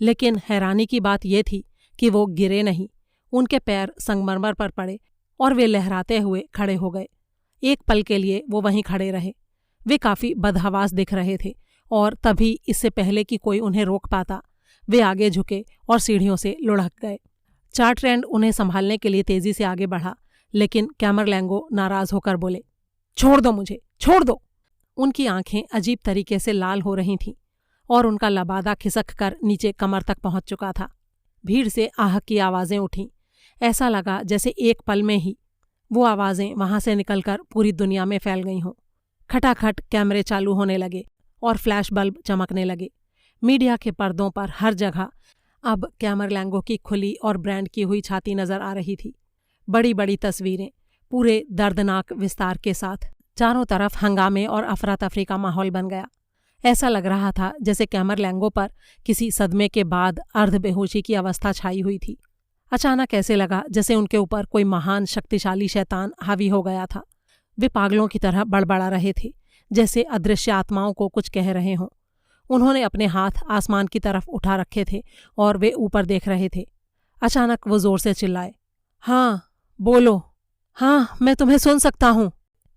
लेकिन हैरानी की बात यह थी कि वो गिरे नहीं। उनके पैर संगमरमर पर पड़े और वे लहराते हुए खड़े हो गए। एक पल के लिए वो वहीं खड़े रहे। वे काफ़ी बदहवास दिख रहे थे और तभी इससे पहले कि कोई उन्हें रोक पाता, वे आगे झुके और सीढ़ियों से लुढ़क गए। चार्ट्रैंड उन्हें संभालने के लिए तेजी से आगे बढ़ा, लेकिन कैमरलैंगो नाराज होकर बोले, छोड़ दो मुझे, छोड़ दो। उनकी आंखें अजीब तरीके से लाल हो रही थीं और उनका लबादा खिसक कर नीचे कमर तक पहुंच चुका था। भीड़ से आह की आवाज़ें उठीं। ऐसा लगा जैसे एक पल में ही वो आवाज़ें वहां से निकलकर पूरी दुनिया में फैल गई हों। खटाखट कैमरे चालू होने लगे और फ्लैश बल्ब चमकने लगे। मीडिया के पर्दों पर हर जगह अब कैमरलैंगो की खुली और ब्रांड की हुई छाती नजर आ रही थी। बड़ी बड़ी तस्वीरें, पूरे दर्दनाक विस्तार के साथ। चारों तरफ हंगामे और अफरा तफरी का माहौल बन गया। ऐसा लग रहा था जैसे कैमरलैंगो पर किसी सदमे के बाद अर्ध बेहोशी की अवस्था छाई हुई थी। अचानक ऐसे लगा जैसे उनके ऊपर कोई महान शक्तिशाली शैतान हावी हो गया था। वे पागलों की तरह बड़बड़ा रहे थे, जैसे अदृश्य आत्माओं को कुछ कह रहे हों। उन्होंने अपने हाथ आसमान की तरफ उठा रखे थे और वे ऊपर देख रहे थे। अचानक वो जोर से चिल्लाए, हाँ बोलो, हाँ मैं तुम्हें सुन सकता हूँ।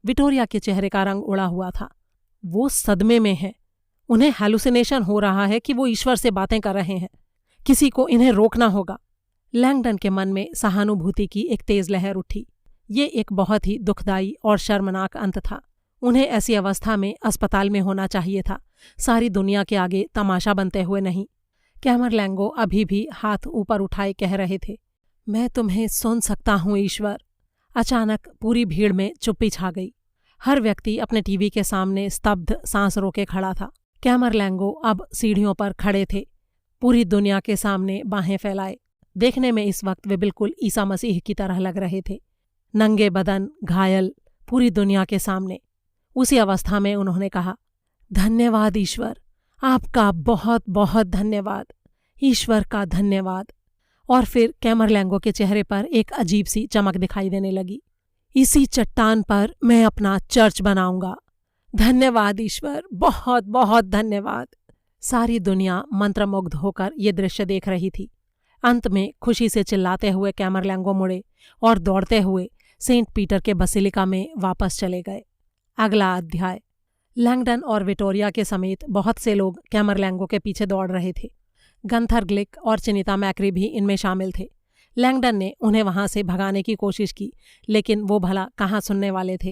विक्टोरिया के चेहरे का रंग उड़ा हुआ था। वो सदमे में है। उन्हें हैलुसिनेशन हो रहा है कि वो ईश्वर से बातें कर रहे हैं। किसी को इन्हें रोकना होगा। लैंगडन के मन में सहानुभूति की एक तेज लहर उठी। ये एक बहुत ही दुखदाई और शर्मनाक अंत था। उन्हें ऐसी अवस्था में अस्पताल में होना चाहिए था, सारी दुनिया के आगे तमाशा बनते हुए नहीं। कैमरलैंगो अभी भी हाथ ऊपर उठाए कह रहे थे, मैं तुम्हें सुन सकता हूँ ईश्वर। अचानक पूरी भीड़ में चुप्पी छा गई। हर व्यक्ति अपने टीवी के सामने स्तब्ध सांस रोके खड़ा था। कैमरलैंगो अब सीढ़ियों पर खड़े थे, पूरी दुनिया के सामने बाहें फैलाए। देखने में इस वक्त वे बिल्कुल ईसा मसीह की तरह लग रहे थे, नंगे बदन, घायल, पूरी दुनिया के सामने। उसी अवस्था में उन्होंने कहा, धन्यवाद ईश्वर, आपका बहुत बहुत धन्यवाद, ईश्वर का धन्यवाद। और फिर कैमरलैंगो के चेहरे पर एक अजीब सी चमक दिखाई देने लगी। इसी चट्टान पर मैं अपना चर्च बनाऊंगा। धन्यवाद ईश्वर, बहुत बहुत धन्यवाद। सारी दुनिया मंत्रमुग्ध होकर ये दृश्य देख रही थी। अंत में खुशी से चिल्लाते हुए कैमरलैंगो मुड़े और दौड़ते हुए सेंट पीटर के बसिलिका में वापस चले गए। अगला अध्याय। लैंगडन और विक्टोरिया के समेत बहुत से लोग कैमरलैंगो के पीछे दौड़ रहे थे। गंथर ग्लिक और चिनिता मैक्री भी इनमें शामिल थे। लैंगडन ने उन्हें वहां से भगाने की कोशिश की, लेकिन वो भला कहाँ सुनने वाले थे।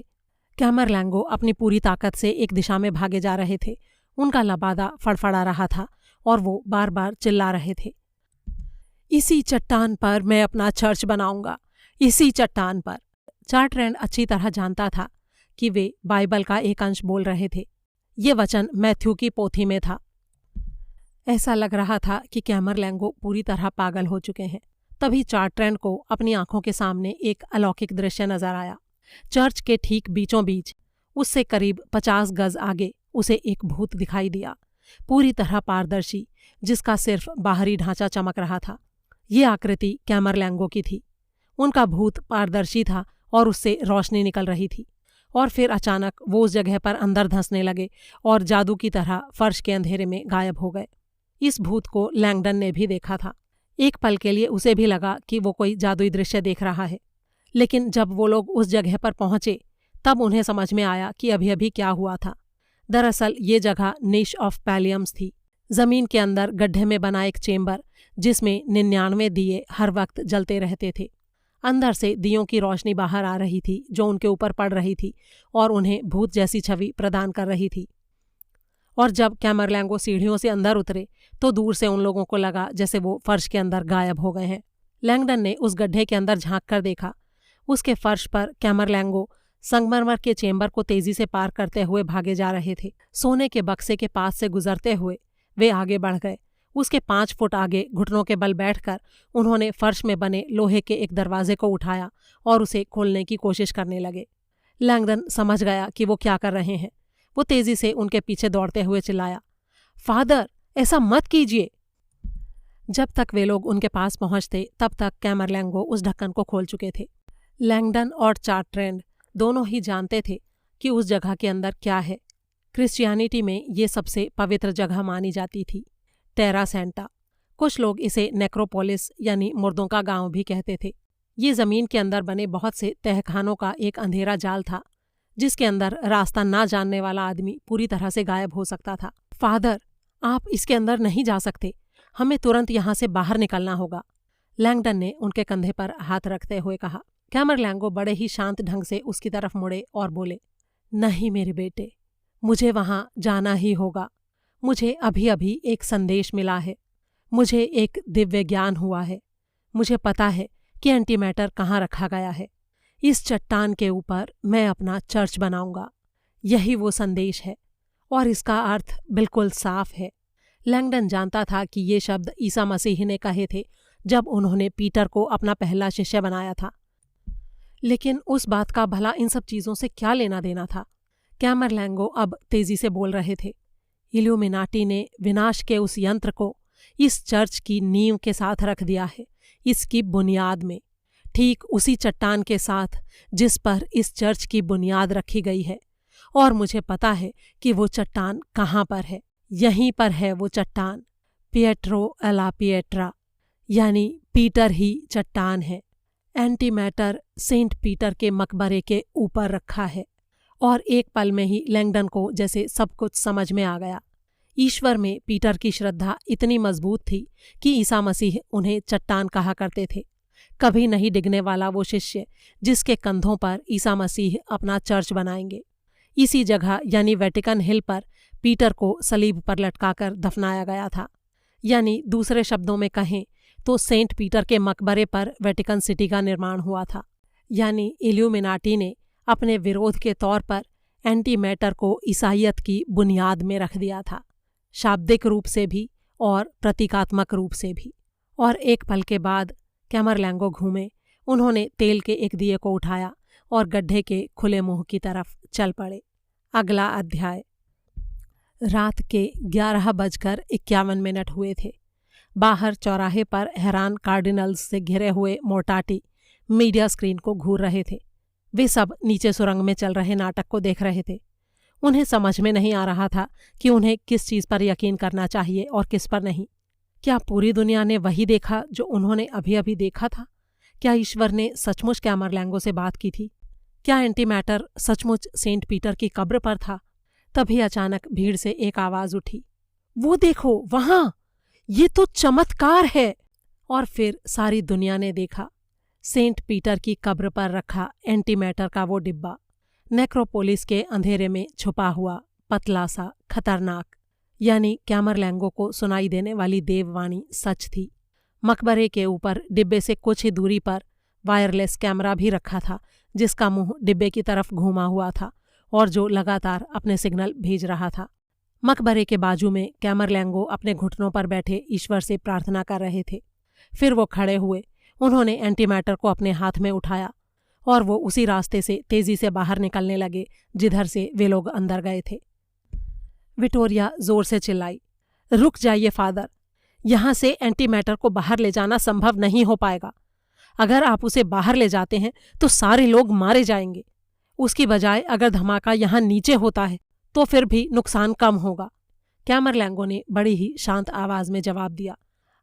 कैमरलैंगो अपनी पूरी ताकत से एक दिशा में भागे जा रहे थे। उनका लबादा फड़फड़ा रहा था और वो बार बार चिल्ला रहे थे, इसी चट्टान पर मैं अपना चर्च बनाऊंगा, इसी चट्टान पर। चार्ट्रैंड अच्छी तरह जानता था कि वे बाइबल का एक अंश बोल रहे थे। ये वचन मैथ्यू की पोथी में था। ऐसा लग रहा था कि कैमरलैंगो पूरी तरह पागल हो चुके हैं। तभी चार्ट्रैंड को अपनी आंखों के सामने एक अलौकिक दृश्य नजर आया। चर्च के ठीक बीचों बीच, उससे करीब 50 गज आगे, उसे एक भूत दिखाई दिया, पूरी तरह पारदर्शी, जिसका सिर्फ बाहरी ढांचा चमक रहा था। ये आकृति कैमरलैंगो की थी। उनका भूत पारदर्शी था और उससे रोशनी निकल रही थी। और फिर अचानक वो उस जगह पर अंदर धंसने लगे और जादू की तरह फर्श के अंधेरे में गायब हो गए। इस भूत को लैंगडन ने भी देखा था। एक पल के लिए उसे भी लगा कि वो कोई जादुई दृश्य देख रहा है, लेकिन जब वो लोग उस जगह पर पहुंचे तब उन्हें समझ में आया कि अभी अभी क्या हुआ था। दरअसल ये जगह निश ऑफ पैलियम्स थी, जमीन के अंदर गड्ढे में बना एक चेम्बर, जिसमें 99 दिए हर वक्त जलते रहते थे। अंदर से दियों की रोशनी बाहर आ रही थी, जो उनके ऊपर पड़ रही थी और उन्हें भूत जैसी छवि प्रदान कर रही थी। और जब कैमरलैंगो सीढ़ियों से अंदर उतरे तो दूर से उन लोगों को लगा जैसे वो फर्श के अंदर गायब हो गए हैं। लैंगडन ने उस गड्ढे के अंदर झांक कर देखा। उसके फर्श पर कैमरलैंगो संगमरमर के चेम्बर को तेजी से पार करते हुए भागे जा रहे थे। सोने के बक्से के पास से गुजरते हुए वे आगे बढ़ गए। उसके 5 फुट आगे घुटनों के बल बैठकर उन्होंने फर्श में बने लोहे के एक दरवाजे को उठाया और उसे खोलने की कोशिश करने लगे। लैंगडन समझ गया कि वो क्या कर रहे हैं। वो तेजी से उनके पीछे दौड़ते हुए चिल्लाया, फादर, ऐसा मत कीजिए। जब तक वे लोग उनके पास पहुंचते तब तक कैमरलैंगो उस ढक्कन को खोल चुके थे। लैंगडन और चार्ट्रैंड दोनों ही जानते थे कि उस जगह के अंदर क्या है। क्रिश्चियनिटी में ये सबसे पवित्र जगह मानी जाती थी, टेरा सेंटा। कुछ लोग इसे नेक्रोपोलिस यानी मुर्दों का गांव भी कहते थे। ये जमीन के अंदर बने बहुत से तहखानों का एक अंधेरा जाल था, जिसके अंदर रास्ता ना जानने वाला आदमी पूरी तरह से गायब हो सकता था। फादर, आप इसके अंदर नहीं जा सकते, हमें तुरंत यहाँ से बाहर निकलना होगा, लैंगडन ने उनके कंधे पर हाथ रखते हुए कहा। कैमरलैंगो बड़े ही शांत ढंग से उसकी तरफ मुड़े और बोले, नहीं मेरे बेटे, मुझे वहाँ जाना ही होगा। मुझे अभी अभी एक संदेश मिला है, मुझे एक दिव्य ज्ञान हुआ है। मुझे पता है कि एंटीमैटर कहाँ रखा गया है। इस चट्टान के ऊपर मैं अपना चर्च बनाऊंगा। यही वो संदेश है और इसका अर्थ बिल्कुल साफ है। लैंगडन जानता था कि ये शब्द ईसा मसीह ने कहे थे जब उन्होंने पीटर को अपना पहला शिष्य बनाया था। लेकिन उस बात का भला इन सब चीज़ों से क्या लेना देना था? कैमरलैंगो अब तेजी से बोल रहे थे। इल्यूमिनाटी ने विनाश के उस यंत्र को इस चर्च की नींव के साथ रख दिया है, इसकी बुनियाद में, ठीक उसी चट्टान के साथ जिस पर इस चर्च की बुनियाद रखी गई है। और मुझे पता है कि वो चट्टान कहाँ पर है। यहीं पर है वो चट्टान, पिएट्रो एला पिएट्रा, यानी पीटर ही चट्टान है। एंटीमैटर सेंट पीटर के मकबरे के ऊपर रखा है। और एक पल में ही लैंगडन को जैसे सब कुछ समझ में आ गया। ईश्वर में पीटर की श्रद्धा इतनी मजबूत थी कि ईसा मसीह उन्हें चट्टान कहा करते थे, कभी नहीं डिगने वाला वो शिष्य जिसके कंधों पर ईसा मसीह अपना चर्च बनाएंगे। इसी जगह यानी वेटिकन हिल पर पीटर को सलीब पर लटकाकर दफनाया गया था। यानी दूसरे शब्दों में कहें तो सेंट पीटर के मकबरे पर वेटिकन सिटी का निर्माण हुआ था। यानी इल्यूमिनाटी ने अपने विरोध के तौर पर एंटीमैटर को ईसाइयत की बुनियाद में रख दिया था, शाब्दिक रूप से भी और प्रतीकात्मक रूप से भी। और एक पल के बाद कैमरलैंगो घूमे। उन्होंने तेल के एक दिए को उठाया और गड्ढे के खुले मुंह की तरफ चल पड़े। अगला अध्याय। रात के 11:51 हुए थे। बाहर चौराहे पर हैरान कार्डिनल्स से घिरे हुए मोर्टाटी मीडिया स्क्रीन को घूर रहे थे। वे सब नीचे सुरंग में चल रहे नाटक को देख रहे थे। उन्हें समझ में नहीं आ रहा था कि उन्हें किस चीज़ पर यकीन करना चाहिए और किस पर नहीं। क्या पूरी दुनिया ने वही देखा जो उन्होंने अभी अभी देखा था? क्या ईश्वर ने सचमुच कैमरलैंगो से बात की थी? क्या एंटीमैटर सचमुच सेंट पीटर की कब्र पर था? तभी अचानक भीड़ से एक आवाज़ उठी, वो देखो वहाँ, ये तो चमत्कार है। और फिर सारी दुनिया ने देखा सेंट पीटर की कब्र पर रखा एंटीमैटर का वो डिब्बा, नेक्रोपोलिस के अंधेरे में छुपा हुआ, पतला सा, खतरनाक। यानी कैमरलैंगो को सुनाई देने वाली देववाणी सच थी। मकबरे के ऊपर डिब्बे से कुछ ही दूरी पर वायरलेस कैमरा भी रखा था, जिसका मुंह डिब्बे की तरफ घूमा हुआ था और जो लगातार अपने सिग्नल भेज रहा था। मकबरे के बाजू में कैमरलैंगो अपने घुटनों पर बैठे ईश्वर से प्रार्थना कर रहे थे। फिर वो खड़े हुए। उन्होंने एंटीमैटर को अपने हाथ में उठाया और वो उसी रास्ते से तेजी से बाहर निकलने लगे जिधर से वे लोग अंदर गए थे। विक्टोरिया जोर से चिल्लाई, रुक जाइए फादर, यहाँ से एंटीमैटर को बाहर ले जाना संभव नहीं हो पाएगा। अगर आप उसे बाहर ले जाते हैं तो सारे लोग मारे जाएंगे। उसकी बजाय अगर धमाका यहाँ नीचे होता है तो फिर भी नुकसान कम होगा। कैमरलैंगो ने बड़ी ही शांत आवाज में जवाब दिया,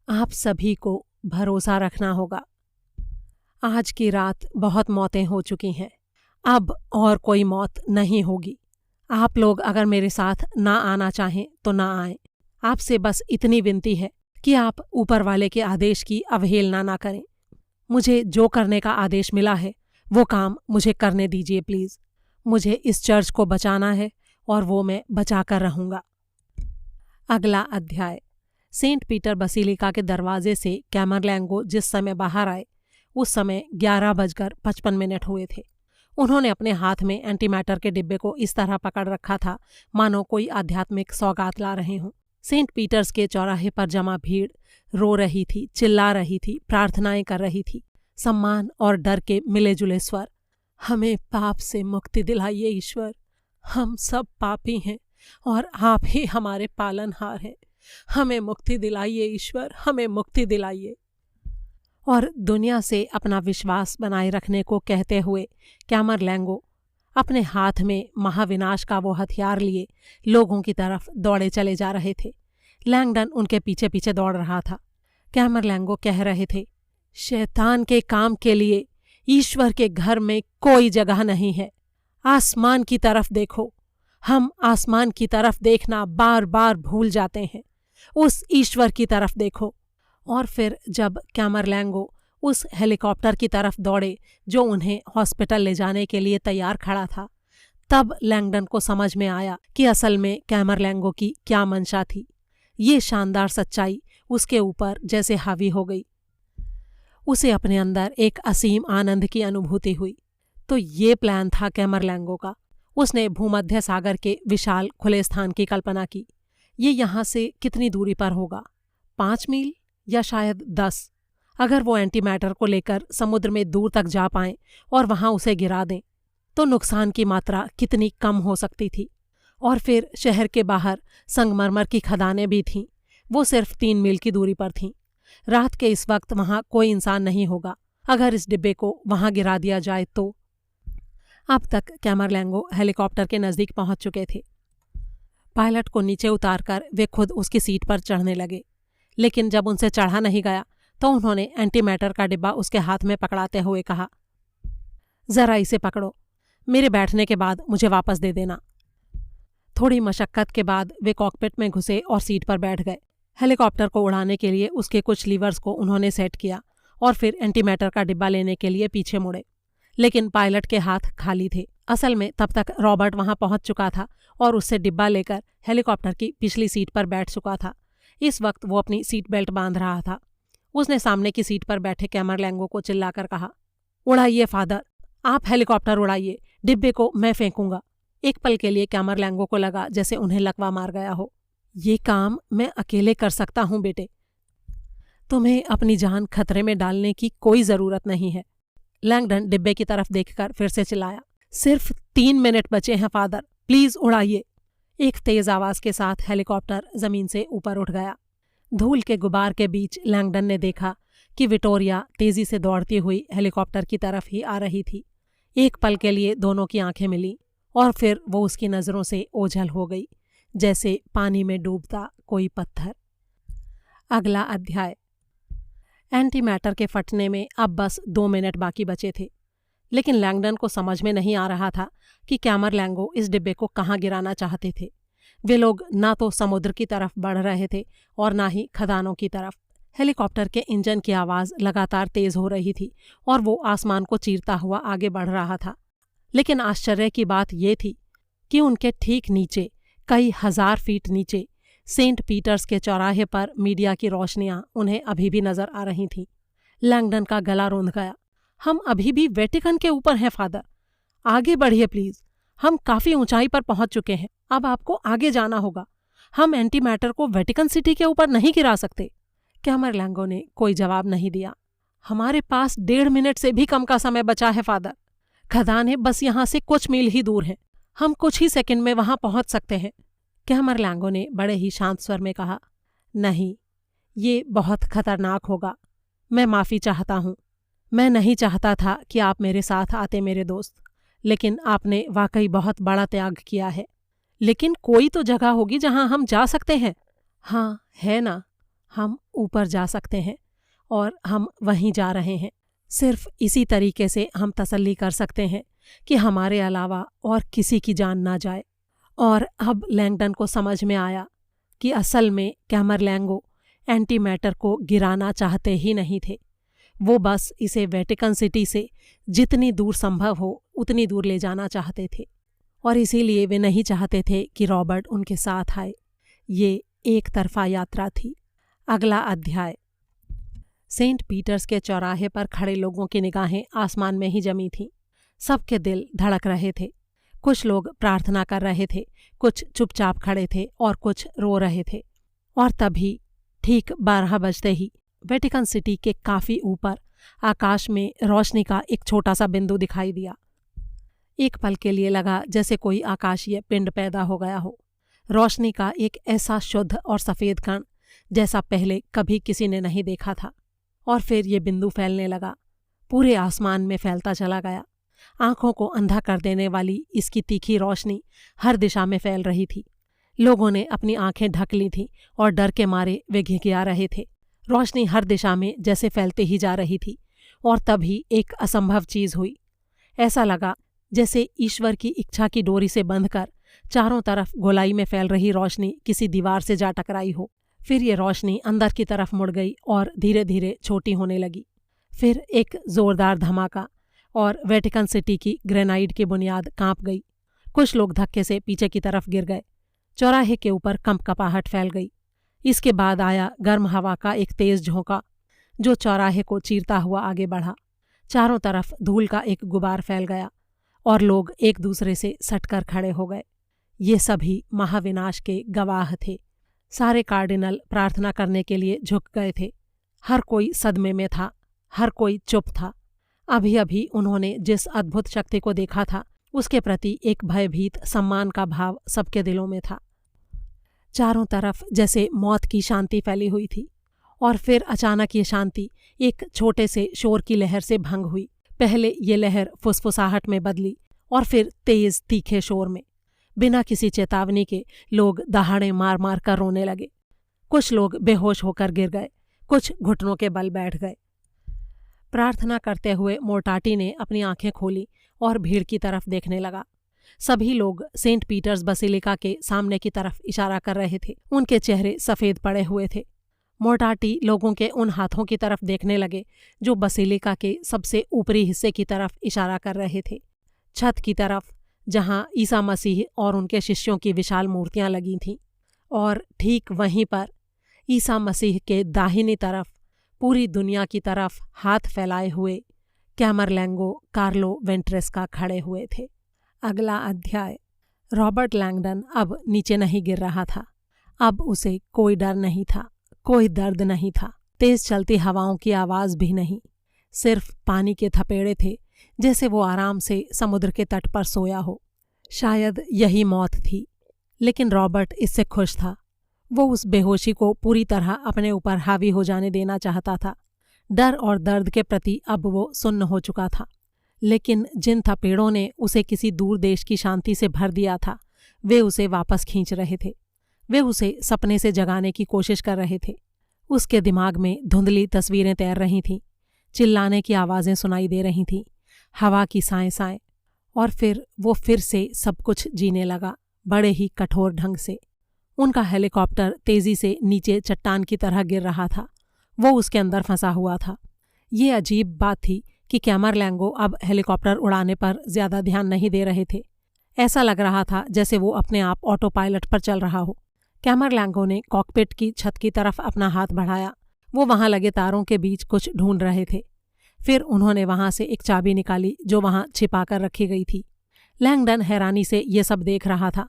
आप सभी को भरोसा रखना होगा। आज की रात बहुत मौतें हो चुकी हैं, अब और कोई मौत नहीं होगी। आप लोग अगर मेरे साथ ना आना चाहें तो ना आएं। आपसे बस इतनी विनती है कि आप ऊपर वाले के आदेश की अवहेलना ना करें। मुझे जो करने का आदेश मिला है वो काम मुझे करने दीजिए प्लीज़। मुझे इस चर्च को बचाना है और वो मैं बचा कर रहूँगा। अगला अध्याय। सेंट पीटर बसीलिका के दरवाजे से कैमरलैंगो जिस समय बाहर आए उस समय 11:55 हुए थे। उन्होंने अपने हाथ में एंटीमैटर के डिब्बे को इस तरह पकड़ रखा था मानो कोई आध्यात्मिक सौगात ला रहे हों। सेंट पीटर्स के चौराहे पर जमा भीड़ रो रही थी, चिल्ला रही थी, प्रार्थनाएं कर रही थी। सम्मान और डर के मिले जुले स्वर, हमें पाप से मुक्ति दिलाइए ईश्वर, हम सब पापी हैं और आप ही हमारे पालनहार हैं। हमें मुक्ति दिलाइए ईश्वर, हमें मुक्ति दिलाइए। और दुनिया से अपना विश्वास बनाए रखने को कहते हुए कैमरलैंगो अपने हाथ में महाविनाश का वो हथियार लिए लोगों की तरफ दौड़े चले जा रहे थे। लैंगडन उनके पीछे पीछे दौड़ रहा था। कैमरलैंगो कह रहे थे, शैतान के काम के लिए ईश्वर के घर में कोई जगह नहीं है। आसमान की तरफ देखो। हम आसमान की तरफ देखना बार बार भूल जाते हैं। उस ईश्वर की तरफ देखो। और फिर जब कैमरलैंगो उस हेलीकॉप्टर की तरफ दौड़े जो उन्हें हॉस्पिटल ले जाने के लिए तैयार खड़ा था, तब लैंगडन को समझ में आया कि असल में कैमरलैंगो की क्या मंशा थी। ये शानदार सच्चाई उसके ऊपर जैसे हावी हो गई। उसे अपने अंदर एक असीम आनंद की अनुभूति हुई। तो ये प्लान था कैमरलैंगो का। उसने भूमध्य सागर के विशाल खुले स्थान की कल्पना की। ये यहाँ से कितनी दूरी पर होगा? 5 मील या शायद 10। अगर वो एंटी मैटर को लेकर समुद्र में दूर तक जा पाएं और वहां उसे गिरा दें तो नुकसान की मात्रा कितनी कम हो सकती थी। और फिर शहर के बाहर संगमरमर की खदानें भी थीं, वो सिर्फ 3 मील की दूरी पर थीं। रात के इस वक्त वहां कोई इंसान नहीं होगा। अगर इस डिब्बे को वहां गिरा दिया जाए तो। अब तक कैमरलैंगो हेलीकॉप्टर के नज़दीक पहुंच चुके थे। पायलट को नीचे उतारकर वे खुद उसकी सीट पर चढ़ने लगे, लेकिन जब उनसे चढ़ा नहीं गया तो उन्होंने एंटी मैटर का डिब्बा उसके हाथ में पकड़ाते हुए कहा, जरा इसे पकड़ो, मेरे बैठने के बाद मुझे वापस दे देना। थोड़ी मशक्कत के बाद वे कॉकपिट में घुसे और सीट पर बैठ गए। हेलीकॉप्टर को उड़ाने के लिए उसके कुछ लीवर्स को उन्होंने सेट किया और फिर एंटी मैटर का डिब्बा लेने के लिए पीछे मुड़े, लेकिन पायलट के हाथ खाली थे। असल में तब तक रॉबर्ट वहां पहुंच चुका था और उससे डिब्बा लेकर हेलीकॉप्टर की पिछली सीट पर बैठ चुका था। इस वक्त वो अपनी सीट बेल्ट बांध रहा था। उसने सामने की सीट पर बैठे कैमरलैंगो को चिल्लाकर कहा, उड़ाइए फादर, आप हेलीकॉप्टर उड़ाइए, डिब्बे को मैं फेंकूंगा। एक पल के लिए कैमरलैंगो को लगा जैसे उन्हें लकवा मार गया हो। ये काम मैं अकेले कर सकता हूं बेटे, तुम्हें अपनी जान खतरे में डालने की कोई जरूरत नहीं है। लैंगडन डिब्बे की तरफ देखकर फिर से चिल्लाया, सिर्फ 3 मिनट बचे हैं फादर, प्लीज उड़ाइए। एक तेज आवाज के साथ हेलीकॉप्टर जमीन से ऊपर उठ गया। धूल के गुबार के बीच लैंगडन ने देखा कि विक्टोरिया तेजी से दौड़ती हुई हेलीकॉप्टर की तरफ ही आ रही थी। एक पल के लिए दोनों की आंखें मिली और फिर वो उसकी नजरों से ओझल हो गई, जैसे पानी में डूबता कोई पत्थर। अगला अध्याय। एंटी मैटर के फटने में अब बस 2 मिनट बाकी बचे थे, लेकिन लैंगडन को समझ में नहीं आ रहा था कि कैमरलैंगो इस डिब्बे को कहाँ गिराना चाहते थे। वे लोग ना तो समुद्र की तरफ बढ़ रहे थे और ना ही खदानों की तरफ। हेलीकॉप्टर के इंजन की आवाज़ लगातार तेज हो रही थी और वो आसमान को चीरता हुआ आगे बढ़ रहा था। लेकिन आश्चर्य की बात ये थी कि उनके ठीक नीचे, कई हजार फीट नीचे, सेंट पीटर्स के चौराहे पर मीडिया की रोशनियां उन्हें अभी भी नजर आ रही थीं। लैंगडन का गला रूंध गया। हम अभी भी वेटिकन के ऊपर हैं फादर, आगे बढ़िए प्लीज, हम काफी ऊंचाई पर पहुंच चुके हैं, अब आपको आगे जाना होगा। हम एंटी मैटर को वेटिकन सिटी के ऊपर नहीं गिरा सकते। कैमरलैंगो ने कोई जवाब नहीं दिया। हमारे पास 1.5 मिनट से भी कम का समय बचा है फादर। खदानें बस यहाँ से कुछ मील ही दूर हैं, हम कुछ ही सेकंड में वहां पहुंच सकते हैं। कैमरलैंगो ने बड़े ही शांत स्वर में कहा, नहीं, ये बहुत खतरनाक होगा। मैं माफ़ी चाहता हूँ। मैं नहीं चाहता था कि आप मेरे साथ आते मेरे दोस्त, लेकिन आपने वाकई बहुत बड़ा त्याग किया है। लेकिन कोई तो जगह होगी जहाँ हम जा सकते हैं। हाँ, है ना, हम ऊपर जा सकते हैं और हम वहीं जा रहे हैं। सिर्फ इसी तरीके से हम तसल्ली कर सकते हैं कि हमारे अलावा और किसी की जान ना जाए। और अब लैंगडन को समझ में आया कि असल में कैमरलैंगो एंटी मैटर को गिराना चाहते ही नहीं थे। वो बस इसे वेटिकन सिटी से जितनी दूर संभव हो उतनी दूर ले जाना चाहते थे, और इसीलिए वे नहीं चाहते थे कि रॉबर्ट उनके साथ आए। ये एक तरफा यात्रा थी। अगला अध्याय। सेंट पीटर्स के चौराहे पर खड़े लोगों की निगाहें आसमान में ही जमी थीं। सबके दिल धड़क रहे थे। कुछ लोग प्रार्थना कर रहे थे, कुछ चुपचाप खड़े थे और कुछ रो रहे थे। और तभी ठीक 12 बजते ही वेटिकन सिटी के काफी ऊपर आकाश में रोशनी का एक छोटा सा बिंदु दिखाई दिया। एक पल के लिए लगा जैसे कोई आकाशीय पिंड पैदा हो गया हो। रोशनी का एक ऐसा शुद्ध और सफ़ेद कण जैसा पहले कभी किसी ने नहीं देखा था। और फिर ये बिंदु फैलने लगा, पूरे आसमान में फैलता चला गया। आंखों को अंधा कर देने वाली इसकी तीखी रोशनी हर दिशा में फैल रही थी। लोगों ने अपनी आंखें ढक ली थीं और डर के मारे वे घिघिया रहे थे। रोशनी हर दिशा में जैसे फैलते ही जा रही थी। और तभी एक असंभव चीज हुई। ऐसा लगा जैसे ईश्वर की इच्छा की डोरी से बंधकर चारों तरफ गोलाई में फैल रही रोशनी किसी दीवार से जा टकराई हो। फिर ये रोशनी अंदर की तरफ मुड़ गई और धीरे धीरे छोटी होने लगी। फिर एक जोरदार धमाका और वेटिकन सिटी की ग्रेनाइट की बुनियाद कांप गई। कुछ लोग धक्के से पीछे की तरफ गिर गए। चौराहे के ऊपर कंपकपाहट फैल गई। इसके बाद आया गर्म हवा का एक तेज झोंका जो चौराहे को चीरता हुआ आगे बढ़ा। चारों तरफ धूल का एक गुबार फैल गया और लोग एक दूसरे से सटकर खड़े हो गए। ये सभी महाविनाश के गवाह थे। सारे कार्डिनल प्रार्थना करने के लिए झुक गए थे। हर कोई सदमे में था, हर कोई चुप था। अभी अभी उन्होंने जिस अद्भुत शक्ति को देखा था उसके प्रति एक भयभीत सम्मान का भाव सबके दिलों में था। चारों तरफ जैसे मौत की शांति फैली हुई थी, और फिर अचानक ये शांति एक छोटे से शोर की लहर से भंग हुई। पहले ये लहर फुसफुसाहट में बदली और फिर तेज तीखे शोर में। बिना किसी चेतावनी के लोग दहाड़े मार मार कर रोने लगे। कुछ लोग बेहोश होकर गिर गए, कुछ घुटनों के बल बैठ गए। प्रार्थना करते हुए मोर्टाटी ने अपनी आंखें खोली और भीड़ की तरफ देखने लगा। सभी लोग सेंट पीटर्स बसिलिका के सामने की तरफ इशारा कर रहे थे। उनके चेहरे सफ़ेद पड़े हुए थे। मोर्टाटी लोगों के उन हाथों की तरफ देखने लगे जो बसिलिका के सबसे ऊपरी हिस्से की तरफ इशारा कर रहे थे, छत की तरफ जहां ईसा मसीह और उनके शिष्यों की विशाल मूर्तियां लगी थीं। और ठीक वहीं पर ईसा मसीह के दाहिनी तरफ पूरी दुनिया की तरफ हाथ फैलाए हुए कैमरलैंगो कार्लो वेंट्रेस्का खड़े हुए थे। अगला अध्याय। रॉबर्ट लैंगडन अब नीचे नहीं गिर रहा था। अब उसे कोई डर नहीं था, कोई दर्द नहीं था, तेज चलती हवाओं की आवाज़ भी नहीं। सिर्फ पानी के थपेड़े थे, जैसे वो आराम से समुद्र के तट पर सोया हो। शायद यही मौत थी, लेकिन रॉबर्ट इससे खुश था। वो उस बेहोशी को पूरी तरह अपने ऊपर हावी हो जाने देना चाहता था। डर और दर्द के प्रति अब वो सुन्न हो चुका था। लेकिन जिन थपेड़ों ने उसे किसी दूर देश की शांति से भर दिया था, वे उसे वापस खींच रहे थे। वे उसे सपने से जगाने की कोशिश कर रहे थे। उसके दिमाग में धुंधली तस्वीरें तैर रही थीं, चिल्लाने की आवाज़ें सुनाई दे रही थीं, हवा की साएं साएं। और फिर वो फिर से सब कुछ जीने लगा, बड़े ही कठोर ढंग से। उनका हेलीकॉप्टर तेजी से नीचे चट्टान की तरह गिर रहा था। वो उसके अंदर फंसा हुआ था। ये अजीब बात थी कि कैमरलैंगो अब हेलीकॉप्टर उड़ाने पर ज्यादा ध्यान नहीं दे रहे थे। ऐसा लग रहा था जैसे वो अपने आप ऑटो पायलट पर चल रहा हो। कैमरलैंगो ने कॉकपिट की छत की तरफ अपना हाथ बढ़ाया। वो वहां लगे तारों के बीच कुछ ढूंढ रहे थे। फिर उन्होंने वहां से एक चाबी निकाली जो वहां छिपा कर रखी गई थी। लैंगडन हैरानी से ये सब देख रहा था।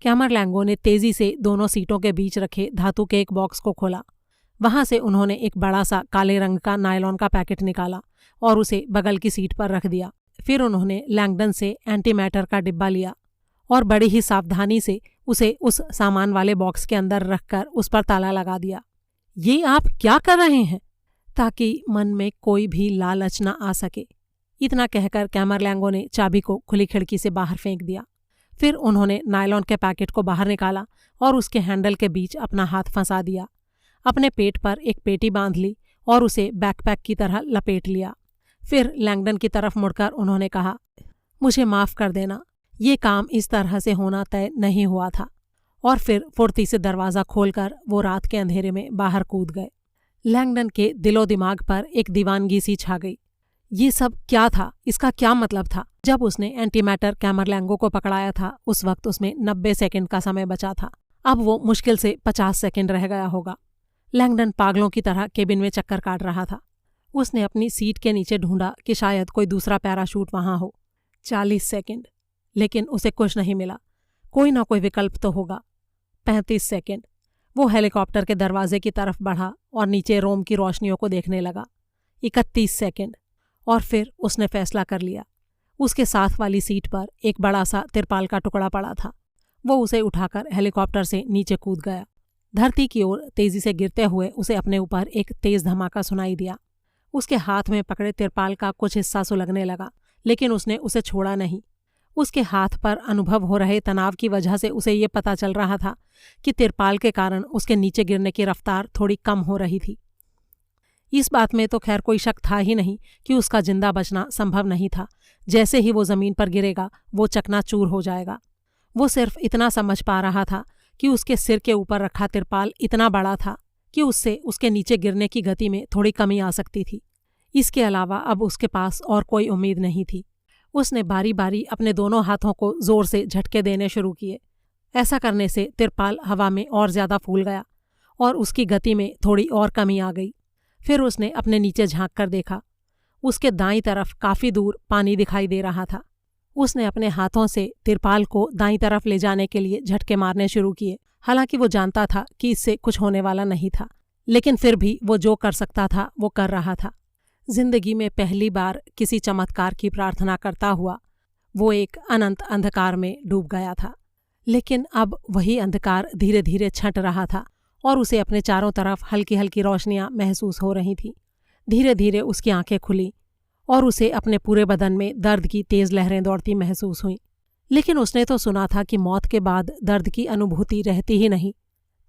कैमरलैंगो ने तेजी से दोनों सीटों के बीच रखे धातु के एक बॉक्स को खोला। वहां से उन्होंने एक बड़ा सा काले रंग का नायलॉन का पैकेट निकाला और उसे बगल की सीट पर रख दिया। फिर उन्होंने लैंगडन से एंटीमैटर का डिब्बा लिया और बड़ी ही सावधानी से उसे उस सामान वाले बॉक्स के अंदर रखकर उस पर ताला लगा दिया। ये आप क्या कर रहे हैं? ताकि मन में कोई भी लालच न आ सके। इतना कहकर कैमरलैंगो ने चाबी को खुली खिड़की से बाहर फेंक दिया। फिर उन्होंने नायलॉन के पैकेट को बाहर निकाला और उसके हैंडल के बीच अपना हाथ फंसा दिया। अपने पेट पर एक पेटी बांध ली और उसे बैकपैक की तरह लपेट लिया। फिर लैंगडन की तरफ मुड़कर उन्होंने कहा, मुझे माफ़ कर देना, ये काम इस तरह से होना तय नहीं हुआ था। और फिर फुर्ती से दरवाज़ा खोलकर वो रात के अंधेरे में बाहर कूद गए। लैंगडन के दिलो दिमाग पर एक दीवानगी सी छा गई। ये सब क्या था? इसका क्या मतलब था? जब उसने एंटीमैटर कैमरलैंगो को पकड़ाया था उस वक्त उसमें 90 सेकंड का समय बचा था। अब वो मुश्किल से 50 सेकंड रह गया होगा। लैंगडन पागलों की तरह केबिन में चक्कर काट रहा था। उसने अपनी सीट के नीचे ढूंढा कि शायद कोई दूसरा पैराशूट वहां हो। 40 सेकंड, लेकिन उसे कुछ नहीं मिला। कोई ना कोई विकल्प तो होगा। 35 सेकंड। वो हेलीकॉप्टर के दरवाजे की तरफ बढ़ा और नीचे रोम की रोशनियों को देखने लगा। 31 सेकंड। और फिर उसने फैसला कर लिया। उसके साथ वाली सीट पर एक बड़ा सा तिरपाल का टुकड़ा पड़ा था। वो उसे उठाकर हेलीकॉप्टर से नीचे कूद गया। धरती की ओर तेजी से गिरते हुए उसे अपने ऊपर एक तेज धमाका सुनाई दिया। उसके हाथ में पकड़े तिरपाल का कुछ हिस्सा सुलगने लगा, लेकिन उसने उसे छोड़ा नहीं। उसके हाथ पर अनुभव हो रहे तनाव की वजह से उसे ये पता चल रहा था कि तिरपाल के कारण उसके नीचे गिरने की रफ्तार थोड़ी कम हो रही थी। इस बात में तो खैर कोई शक था ही नहीं कि उसका जिंदा बचना संभव नहीं था। जैसे ही वो जमीन पर गिरेगा वो चकनाचूर हो जाएगा। वो सिर्फ इतना समझ पा रहा था कि उसके सिर के ऊपर रखा तिरपाल इतना बड़ा था कि उससे उसके नीचे गिरने की गति में थोड़ी कमी आ सकती थी। इसके अलावा अब उसके पास और कोई उम्मीद नहीं थी। उसने बारी बारी अपने दोनों हाथों को जोर से झटके देने शुरू किए। ऐसा करने से तिरपाल हवा में और ज्यादा फूल गया और उसकी गति में थोड़ी और कमी आ गई। फिर उसने अपने नीचे झांक कर देखा। उसके दाईं तरफ काफी दूर पानी दिखाई दे रहा था। उसने अपने हाथों से तिरपाल को दाईं तरफ ले जाने के लिए झटके मारने शुरू किए। हालांकि वो जानता था कि इससे कुछ होने वाला नहीं था, लेकिन फिर भी वो जो कर सकता था वो कर रहा था। जिंदगी में पहली बार किसी चमत्कार की प्रार्थना करता हुआ वो एक अनंत अंधकार में डूब गया था। लेकिन अब वही अंधकार धीरे धीरे छंट रहा था और उसे अपने चारों तरफ हल्की हल्की रोशनियां महसूस हो रही थीं। धीरे धीरे उसकी आंखें खुली और उसे अपने पूरे बदन में दर्द की तेज लहरें दौड़ती महसूस हुईं। लेकिन उसने तो सुना था कि मौत के बाद दर्द की अनुभूति रहती ही नहीं।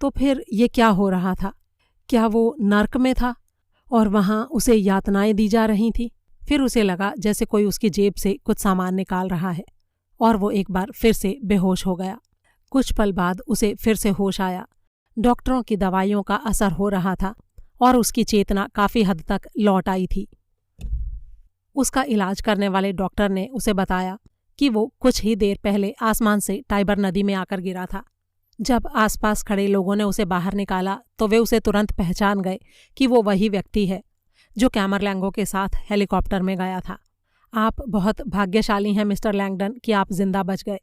तो फिर ये क्या हो रहा था? क्या वो नर्क में था और वहां उसे यातनाएं दी जा रही थीं? फिर उसे लगा जैसे कोई उसकी जेब से कुछ सामान निकाल रहा है और वो एक बार फिर से बेहोश हो गया। कुछ पल बाद उसे फिर से होश आया। डॉक्टरों की दवाइयों का असर हो रहा था और उसकी चेतना काफी हद तक लौट आई थी। उसका इलाज करने वाले डॉक्टर ने उसे बताया कि वो कुछ ही देर पहले आसमान से टाइबर नदी में आकर गिरा था। जब आसपास खड़े लोगों ने उसे बाहर निकाला तो वे उसे तुरंत पहचान गए कि वो वही व्यक्ति है जो कैमरलैंगो के साथ हेलीकॉप्टर में गया था। आप बहुत भाग्यशाली हैं मिस्टर लैंगडन कि आप जिंदा बच गए।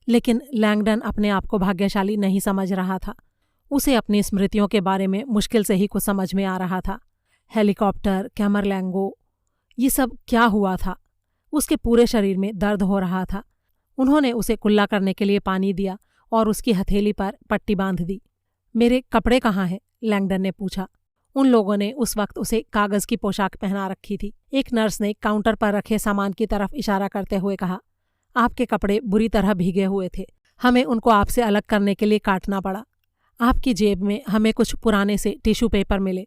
लेकिन लैंगडन अपने आप को भाग्यशाली नहीं समझ रहा था। उसे अपनी स्मृतियों के बारे में मुश्किल से ही कुछ समझ में आ रहा था। हेलीकॉप्टर, कैमरलैंगो, ये सब क्या हुआ था? उसके पूरे शरीर में दर्द हो रहा था। उन्होंने उसे कुल्ला करने के लिए पानी दिया और उसकी हथेली पर पट्टी बांध दी। मेरे कपड़े कहाँ हैं? लैंगडन ने पूछा। उन लोगों ने उस वक्त उसे कागज की पोशाक पहना रखी थी। एक नर्स ने काउंटर पर रखे सामान की तरफ इशारा करते हुए कहा, आपके कपड़े बुरी तरह भीगे हुए थे। हमें उनको आपसे अलग करने के लिए काटना पड़ा। आपकी जेब में हमें कुछ पुराने से टिश्यू पेपर मिले।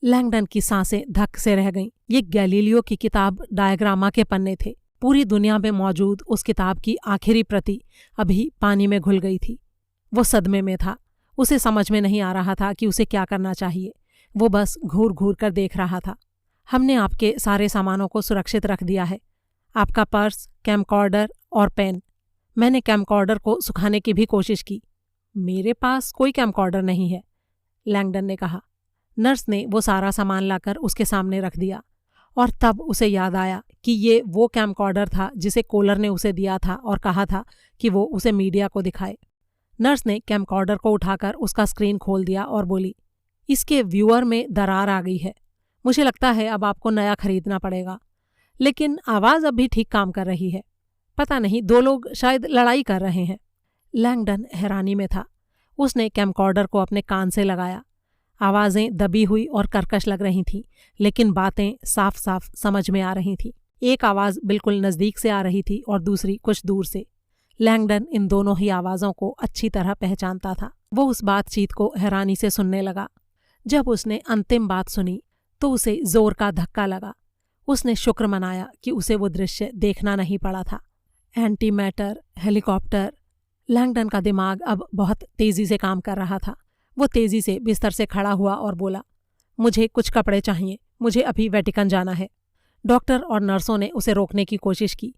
लैंगडन की सांसें धक से रह गईं। ये गैलीलियो की किताब डायग्रामा के पन्ने थे। पूरी दुनिया में मौजूद उस किताब की आखिरी प्रति अभी पानी में घुल गई थी। वो सदमे में था। उसे समझ में नहीं आ रहा था कि उसे क्या करना चाहिए। वो बस घूर घूर कर देख रहा था। हमने आपके सारे सामानों को सुरक्षित रख दिया है, आपका पर्स, कैमकॉर्डर और पेन। मैंने कैमकॉर्डर को सुखाने की भी कोशिश की। मेरे पास कोई कैमकॉर्डर नहीं है, लैंगडन ने कहा। नर्स ने वो सारा सामान लाकर उसके सामने रख दिया और तब उसे याद आया कि ये वो कैमकॉर्डर था जिसे कोलर ने उसे दिया था और कहा था कि वो उसे मीडिया को दिखाए। नर्स ने कैमकॉर्डर को उठाकर उसका स्क्रीन खोल दिया और बोली, इसके व्यूअर में दरार आ गई है। मुझे लगता है अब आपको नया खरीदना पड़ेगा। लेकिन आवाज़ अब भी ठीक काम कर रही है। पता नहीं, दो लोग शायद लड़ाई कर रहे हैं। लैंगडन हैरानी में था। उसने कैमकॉर्डर को अपने कान से लगाया। आवाज़ें दबी हुई और कर्कश लग रही थीं, लेकिन बातें साफ साफ समझ में आ रही थीं। एक आवाज़ बिल्कुल नज़दीक से आ रही थी और दूसरी कुछ दूर से। लैंगडन इन दोनों ही आवाज़ों को अच्छी तरह पहचानता था। वो उस बातचीत को हैरानी से सुनने लगा। जब उसने अंतिम बात सुनी तो उसे जोर का धक्का लगा। उसने शुक्र मनाया कि उसे वो दृश्य देखना नहीं पड़ा था। Anti matter, helicopter. लैंगडन का दिमाग अब बहुत तेजी से काम कर रहा था। वो तेजी से बिस्तर से खड़ा हुआ और बोला, मुझे कुछ कपड़े चाहिए, मुझे अभी वेटिकन जाना है। डॉक्टर और नर्सों ने उसे रोकने की कोशिश की,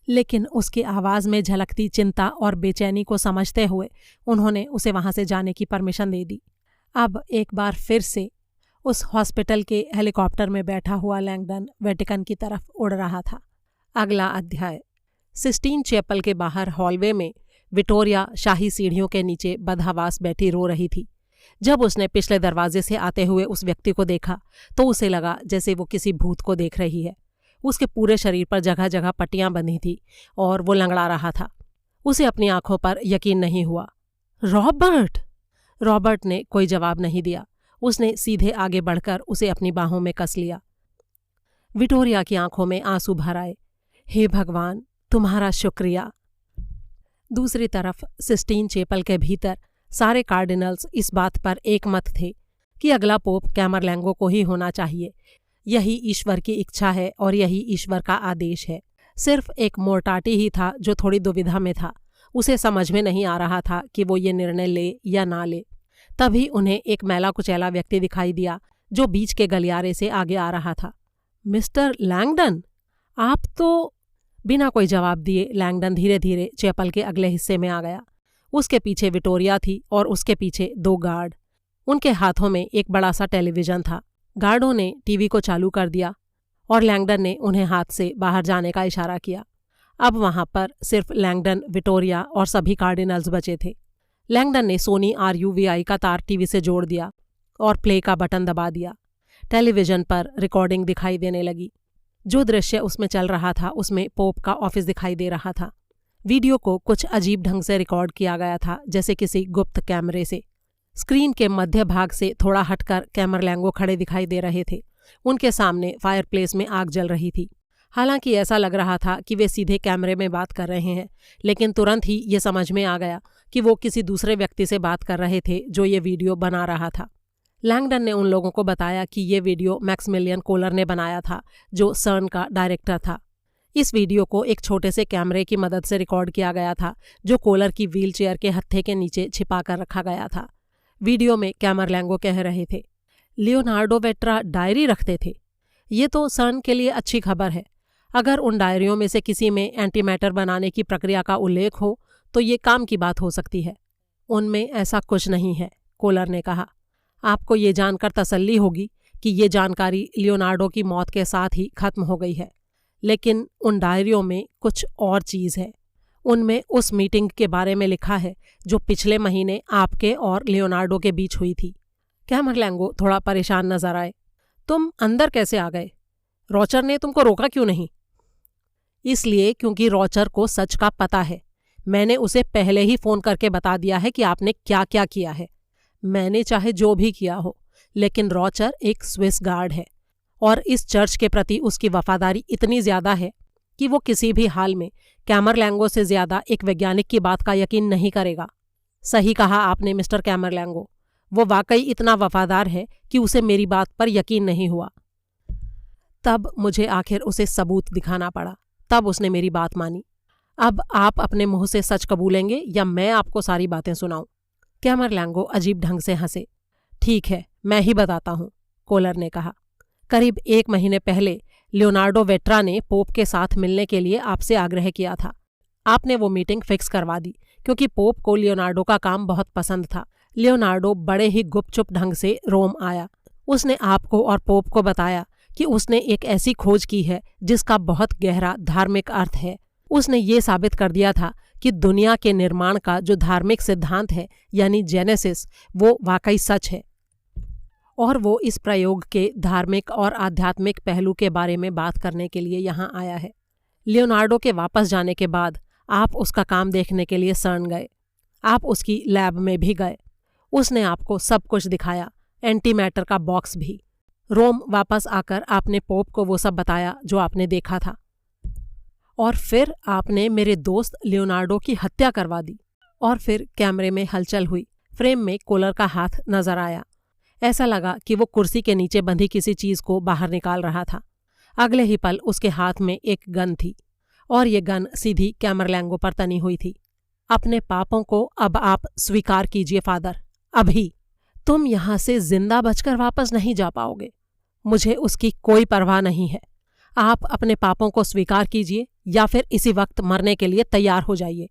लेकिन उसकी आवाज़ में झलकती चिंता और बेचैनी को समझते हुए उन्होंने उसे वहां से जाने की परमिशन दे दी। अब एक बार फिर से उस हॉस्पिटल के हेलीकॉप्टर में बैठा हुआ लैंगडन वेटिकन की तरफ उड़ रहा था। अगला अध्याय। सिस्टीन चैपल के बाहर हॉलवे में विक्टोरिया शाही सीढ़ियों के नीचे बदहवास बैठी रो रही थी। जब उसने पिछले दरवाजे से आते हुए उस व्यक्ति को देखा तो उसे लगा जैसे वो किसी भूत को देख रही है। उसके पूरे शरीर पर जगह जगह पट्टियां बंधी थी और वो लंगड़ा रहा था। उसे अपनी आंखों पर यकीन नहीं हुआ। रॉबर्ट! रॉबर्ट ने कोई जवाब नहीं दिया। उसने सीधे आगे बढ़कर उसे अपनी बाहों में कस लिया। विक्टोरिया की आंखों में आंसू भर आए। हे भगवान, तुम्हारा शुक्रिया। दूसरी तरफ सिस्टीन चैपल के भीतर सारे कार्डिनल्स इस बात पर एकमत थे कि अगला पोप कैमरलैंगो को ही होना चाहिए। यही ईश्वर की इच्छा है और यही ईश्वर का आदेश है। सिर्फ एक मोर्टाटी ही था जो थोड़ी दुविधा में था। उसे समझ में नहीं आ रहा था कि वो ये निर्णय ले या ना ले। तभी उन्हें एक मैला कुचैला व्यक्ति दिखाई दिया जो बीच के गलियारे से आगे आ रहा था। मिस्टर लैंगडन, आप तो... बिना कोई जवाब दिए लैंगडन धीरे धीरे चैपल के अगले हिस्से में आ गया। उसके पीछे विक्टोरिया थी और उसके पीछे दो गार्ड। उनके हाथों में एक बड़ा सा टेलीविजन था। गार्डों ने टीवी को चालू कर दिया और लैंगडन ने उन्हें हाथ से बाहर जाने का इशारा किया। अब वहां पर सिर्फ लैंगडन, विक्टोरिया और सभी कार्डिनल्स बचे थे। लैंगडन ने सोनी RUVI का तार टीवी से जोड़ दिया और प्ले का बटन दबा दिया। टेलीविजन पर रिकॉर्डिंग दिखाई देने लगी। जो दृश्य उसमें चल रहा था उसमें पोप का ऑफिस दिखाई दे रहा था। वीडियो को कुछ अजीब ढंग से रिकॉर्ड किया गया था, जैसे किसी गुप्त कैमरे से। स्क्रीन के मध्य भाग से थोड़ा हटकर कैमरलैंगो खड़े दिखाई दे रहे थे। उनके सामने फायरप्लेस में आग जल रही थी। हालांकि ऐसा लग रहा था कि वे सीधे कैमरे में बात कर रहे हैं, लेकिन तुरंत ही ये समझ में आ गया कि वो किसी दूसरे व्यक्ति से बात कर रहे थे जो ये वीडियो बना रहा था। लैंगडन ने उन लोगों को बताया कि ये वीडियो मैक्समिलियन कोलर ने बनाया था, जो सर्न का डायरेक्टर था। इस वीडियो को एक छोटे से कैमरे की मदद से रिकॉर्ड किया गया था, जो कोलर की व्हीलचेयर के हत्थे के नीचे छिपा कर रखा गया था। वीडियो में कैमरलैंगो कह रहे थे, लियोनार्डो वेट्रा डायरी रखते थे। ये तो सर्न के लिए अच्छी खबर है। अगर उन डायरियों में से किसी में एंटीमैटर बनाने की प्रक्रिया का उल्लेख हो तो ये काम की बात हो सकती है। उनमें ऐसा कुछ नहीं है, कोलर ने कहा। आपको ये जानकर तसल्ली होगी कि ये जानकारी लियोनार्डो की मौत के साथ ही खत्म हो गई है, लेकिन उन डायरियों में कुछ और चीज़ है। उनमें उस मीटिंग के बारे में लिखा है जो पिछले महीने आपके और लियोनार्डो के बीच हुई थी। कैमरलैंगो थोड़ा परेशान नजर आए। तुम अंदर कैसे आ गए? रॉचर ने तुमको रोका क्यों नहीं? इसलिए क्योंकि रॉचर को सच का पता है। मैंने उसे पहले ही फोन करके बता दिया है कि आपने क्या क्या किया है। मैंने चाहे जो भी किया हो, लेकिन रॉचर एक स्विस गार्ड है और इस चर्च के प्रति उसकी वफादारी इतनी ज्यादा है कि वो किसी भी हाल में कैमरलैंगो से ज्यादा एक वैज्ञानिक की बात का यकीन नहीं करेगा। सही कहा आपने मिस्टर कैमरलैंगो, वो वाकई इतना वफादार है कि उसे मेरी बात पर यकीन नहीं हुआ। तब मुझे आखिर उसे सबूत दिखाना पड़ा, तब उसने मेरी बात मानी। अब आप अपने मुंह से सच कबूलेंगे या मैं आपको सारी बातें सुनाऊं? कैमरलैंगो अजीब ढंग से हंसे। ठीक है, मैं ही बताता हूं, कोलर ने कहा। करीब 1 महीने पहले लियोनार्डो वेट्रा ने पोप के साथ मिलने के लिए आपसे आग्रह किया था। आपने वो मीटिंग फिक्स करवा दी क्योंकि पोप को लियोनार्डो का काम बहुत पसंद था। लियोनार्डो बड़े ही गुपचुप ढंग से रोम आया। उसने आपको और पोप को बताया कि उसने एक ऐसी खोज की है जिसका बहुत गहरा धार्मिक अर्थ है। उसने ये साबित कर दिया था कि दुनिया के निर्माण का जो धार्मिक सिद्धांत है, यानी जेनेसिस, वो वाकई सच है। और वो इस प्रयोग के धार्मिक और आध्यात्मिक पहलू के बारे में बात करने के लिए यहाँ आया है। लियोनार्डो के वापस जाने के बाद आप उसका काम देखने के लिए सर्न गए। आप उसकी लैब में भी गए। उसने आपको सब कुछ दिखाया, एंटीमैटर का बॉक्स भी। रोम वापस आकर आपने पोप को वो सब बताया जो आपने देखा था। और फिर आपने मेरे दोस्त लियोनार्डो की हत्या करवा दी। और फिर कैमरे में हलचल हुई। फ्रेम में कोलर का हाथ नजर आया। ऐसा लगा कि वो कुर्सी के नीचे बंधी किसी चीज को बाहर निकाल रहा था। अगले ही पल उसके हाथ में एक गन थी और ये गन सीधी कैमरलैंगो पर तनी हुई थी। अपने पापों को अब आप स्वीकार कीजिए फादर, अभी। तुम यहाँ से जिंदा बचकर वापस नहीं जा पाओगे। मुझे उसकी कोई परवाह नहीं है। आप अपने पापों को स्वीकार कीजिए या फिर इसी वक्त मरने के लिए तैयार हो जाइए।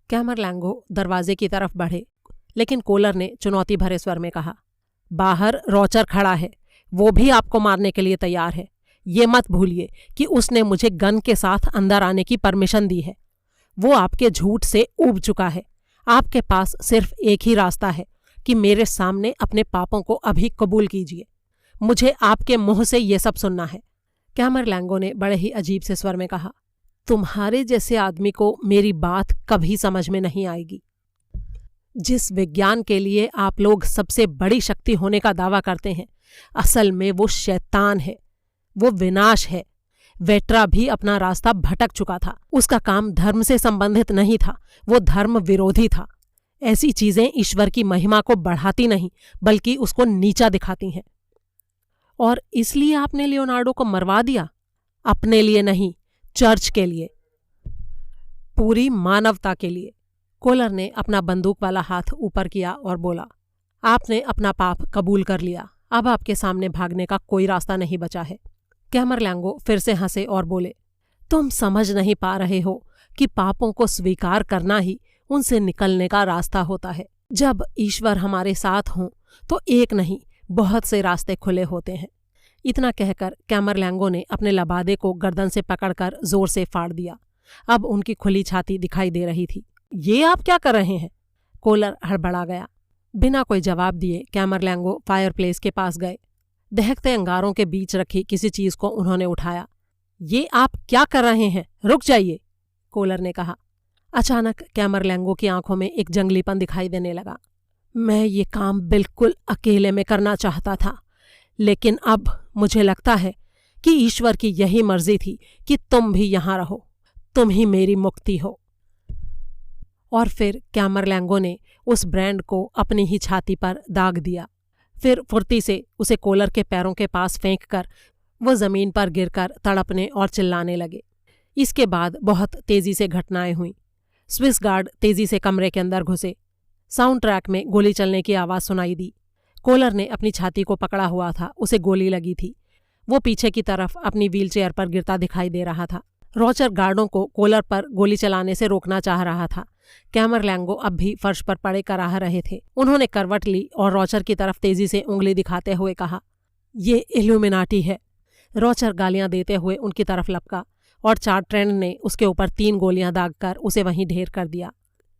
कैमरलैंगो दरवाजे की तरफ बढ़े, लेकिन कोलर ने चुनौती भरे स्वर में कहा, बाहर रॉचर खड़ा है, वो भी आपको मारने के लिए तैयार है। ये मत भूलिए कि उसने मुझे गन के साथ अंदर आने की परमिशन दी है। वो आपके झूठ से ऊब चुका है। आपके पास सिर्फ एक ही रास्ता है कि मेरे सामने अपने पापों को अभी कबूल कीजिए। मुझे आपके मुंह से ये सब सुनना है। कैमरलैंगो ने बड़े ही अजीब से स्वर में कहा, तुम्हारे जैसे आदमी को मेरी बात कभी समझ में नहीं आएगी। जिस विज्ञान के लिए आप लोग सबसे बड़ी शक्ति होने का दावा करते हैं, असल में वो शैतान है, वो विनाश है। वेट्रा भी अपना रास्ता भटक चुका था। उसका काम धर्म से संबंधित नहीं था, वो धर्म विरोधी था। ऐसी चीजें ईश्वर की महिमा को बढ़ाती नहीं बल्कि उसको नीचा दिखाती हैं। और इसलिए आपने लियोनार्डो को मरवा दिया? अपने लिए नहीं, चर्च के लिए, पूरी मानवता के लिए। कोलर ने अपना बंदूक वाला हाथ ऊपर किया और बोला, आपने अपना पाप कबूल कर लिया। अब आपके सामने भागने का कोई रास्ता नहीं बचा है। कैमरलैंगो फिर से हंसे और बोले, तुम समझ नहीं पा रहे हो कि पापों को स्वीकार करना ही उनसे निकलने का रास्ता होता है। जब ईश्वर हमारे साथ हों तो एक नहीं, बहुत से रास्ते खुले होते हैं। इतना कहकर कैमरलैंगो ने अपने लबादे को गर्दन से पकड़कर जोर से फाड़ दिया। अब उनकी खुली छाती दिखाई दे रही थी। ये आप क्या कर रहे हैं? कोलर हड़बड़ा गया। बिना कोई जवाब दिए कैमरलैंगो फायरप्लेस के पास गए। दहकते अंगारों के बीच रखी किसी चीज को उन्होंने उठाया। ये आप क्या कर रहे हैं? रुक जाइए, कोलर ने कहा। अचानक कैमरलैंगो की आंखों में एक जंगलीपन दिखाई देने लगा। मैं ये काम बिल्कुल अकेले में करना चाहता था, लेकिन अब मुझे लगता है कि ईश्वर की यही मर्जी थी कि तुम भी यहां रहो। तुम ही मेरी मुक्ति हो। और फिर कैमरलैंगो ने उस ब्रांड को अपनी ही छाती पर दाग दिया। फिर फुर्ती से उसे कोलर के पैरों के पास फेंक कर वो जमीन पर गिरकर तड़पने और चिल्लाने लगे। इसके बाद बहुत तेजी से घटनाएं हुईं। स्विस गार्ड तेजी से कमरे के अंदर घुसे। साउंड ट्रैक में गोली चलने की आवाज़ सुनाई दी। कोलर ने अपनी छाती को पकड़ा हुआ था, उसे गोली लगी थी। वो पीछे की तरफ अपनी व्हीलचेयर पर गिरता दिखाई दे रहा था। रॉचर गार्डों को कोलर पर गोली चलाने से रोकना चाह रहा था। कैमरलैंगो अब भी फर्श पर पड़े कराह रहे थे। उन्होंने करवट ली और रॉचर की तरफ तेजी से उंगली दिखाते हुए कहा, ये इल्यूमिनाटी है। रॉचर गालियां देते हुए उनकी तरफ लपका और चार्ट्रेंड ने उसके ऊपर 3 गोलियां दागकर उसे वहीं ढेर कर दिया।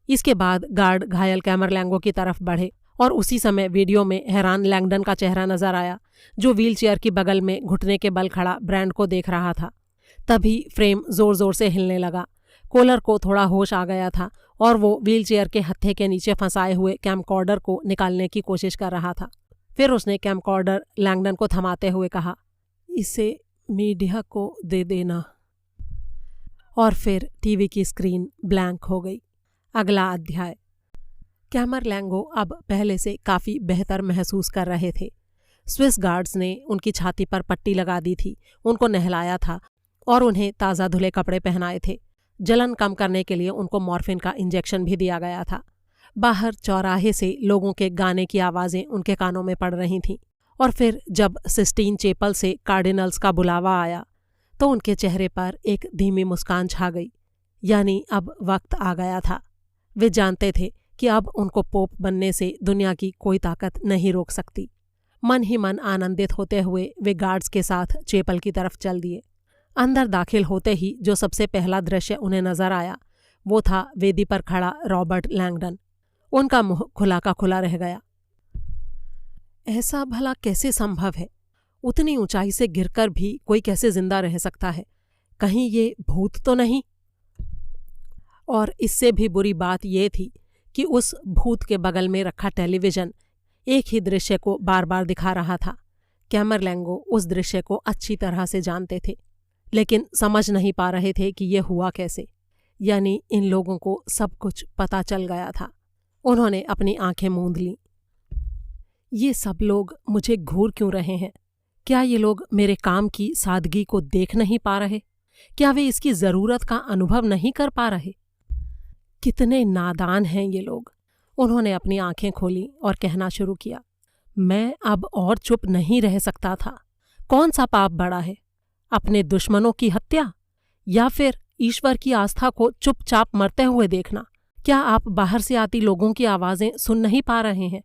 इसके बाद गार्ड घायल कैमरलैंगो की तरफ बढ़े और उसी समय वीडियो में हैरान लैंगडन का चेहरा नजर आया, जो व्हीलचेयर की बगल में घुटने के बल खड़ा ब्रांड को देख रहा था। तभी फ्रेम जोर जोर से हिलने लगा। कोलर को थोड़ा होश आ गया था और वो व्हीलचेयर के हत्थे के नीचे फंसाए हुए कैमकॉर्डर को निकालने की कोशिश कर रहा था। फिर उसने कैमकॉर्डर लैंगडन को थमाते हुए कहा, इसे मीडिया को दे देना। और फिर टीवी की स्क्रीन ब्लैंक हो गई। अगला अध्याय। कैमरलैंगो अब पहले से काफ़ी बेहतर महसूस कर रहे थे। स्विस गार्ड्स ने उनकी छाती पर पट्टी लगा दी थी, उनको नहलाया था और उन्हें ताज़ा धुले कपड़े पहनाए थे। जलन कम करने के लिए उनको मॉर्फिन का इंजेक्शन भी दिया गया था। बाहर चौराहे से लोगों के गाने की आवाज़ें उनके कानों में पड़ रही थीं। और फिर जब सिस्टीन चैपल से कार्डिनल्स का बुलावा आया तो उनके चेहरे पर एक धीमी मुस्कान छा गई। यानी अब वक्त आ गया था। वे जानते थे कि अब उनको पोप बनने से दुनिया की कोई ताकत नहीं रोक सकती। मन ही मन आनंदित होते हुए वे गार्ड्स के साथ चैपल की तरफ चल दिए। अंदर दाखिल होते ही जो सबसे पहला दृश्य उन्हें नजर आया वो था वेदी पर खड़ा रॉबर्ट लैंगडन। उनका मुंह खुला का खुला रह गया। ऐसा भला कैसे संभव है? उतनी ऊंचाई से गिरकर भी कोई कैसे जिंदा रह सकता है? कहीं ये भूत तो नहीं? और इससे भी बुरी बात यह थी कि उस भूत के बगल में रखा टेलीविजन एक ही दृश्य को बार बार दिखा रहा था। कैमरलैंगो उस दृश्य को अच्छी तरह से जानते थे, लेकिन समझ नहीं पा रहे थे कि यह हुआ कैसे। यानी इन लोगों को सब कुछ पता चल गया था। उन्होंने अपनी आंखें मूंद लीं। ये सब लोग मुझे घूर क्यों रहे हैं? क्या ये लोग मेरे काम की सादगी को देख नहीं पा रहे? क्या वे इसकी ज़रूरत का अनुभव नहीं कर पा रहे? कितने नादान हैं ये लोग। उन्होंने अपनी आंखें खोली और कहना शुरू किया, मैं अब और चुप नहीं रह सकता था। कौन सा पाप बड़ा है? अपने दुश्मनों की हत्या या फिर ईश्वर की आस्था को चुपचाप मरते हुए देखना? क्या आप बाहर से आती लोगों की आवाज़ें सुन नहीं पा रहे हैं?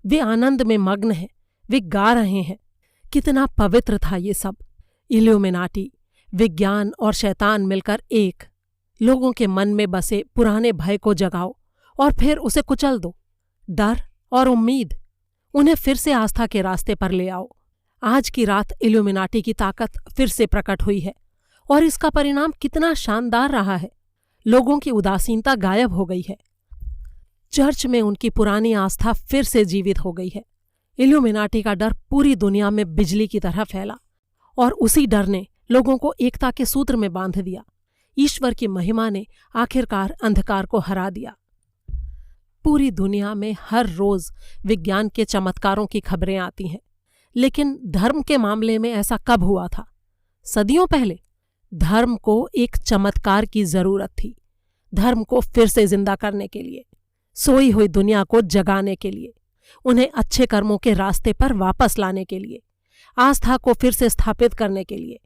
वे आनंद में मग्न हैं, वे गा रहे हैं। कितना पवित्र था ये सब। इल्यूमिनाटी, विज्ञान और शैतान मिलकर एक। लोगों के मन में बसे पुराने भय को जगाओ और फिर उसे कुचल दो। डर और उम्मीद, उन्हें फिर से आस्था के रास्ते पर ले आओ। आज की रात इल्यूमिनाटी की ताकत फिर से प्रकट हुई है और इसका परिणाम कितना शानदार रहा है। लोगों की उदासीनता गायब हो गई है। चर्च में उनकी पुरानी आस्था फिर से जीवित हो गई है। इल्यूमिनाटी का डर पूरी दुनिया में बिजली की तरह फैला और उसी डर ने लोगों को एकता के सूत्र में बांध दिया। ईश्वर की महिमा ने आखिरकार अंधकार को हरा दिया। पूरी दुनिया में हर रोज विज्ञान के चमत्कारों की खबरें आती हैं, लेकिन धर्म के मामले में ऐसा कब हुआ था? सदियों पहले। धर्म को एक चमत्कार की जरूरत थी। धर्म को फिर से जिंदा करने के लिए, सोई हुई दुनिया को जगाने के लिए, उन्हें अच्छे कर्मों के रास्ते पर वापस लाने के लिए, आस्था को फिर से स्थापित करने के लिए।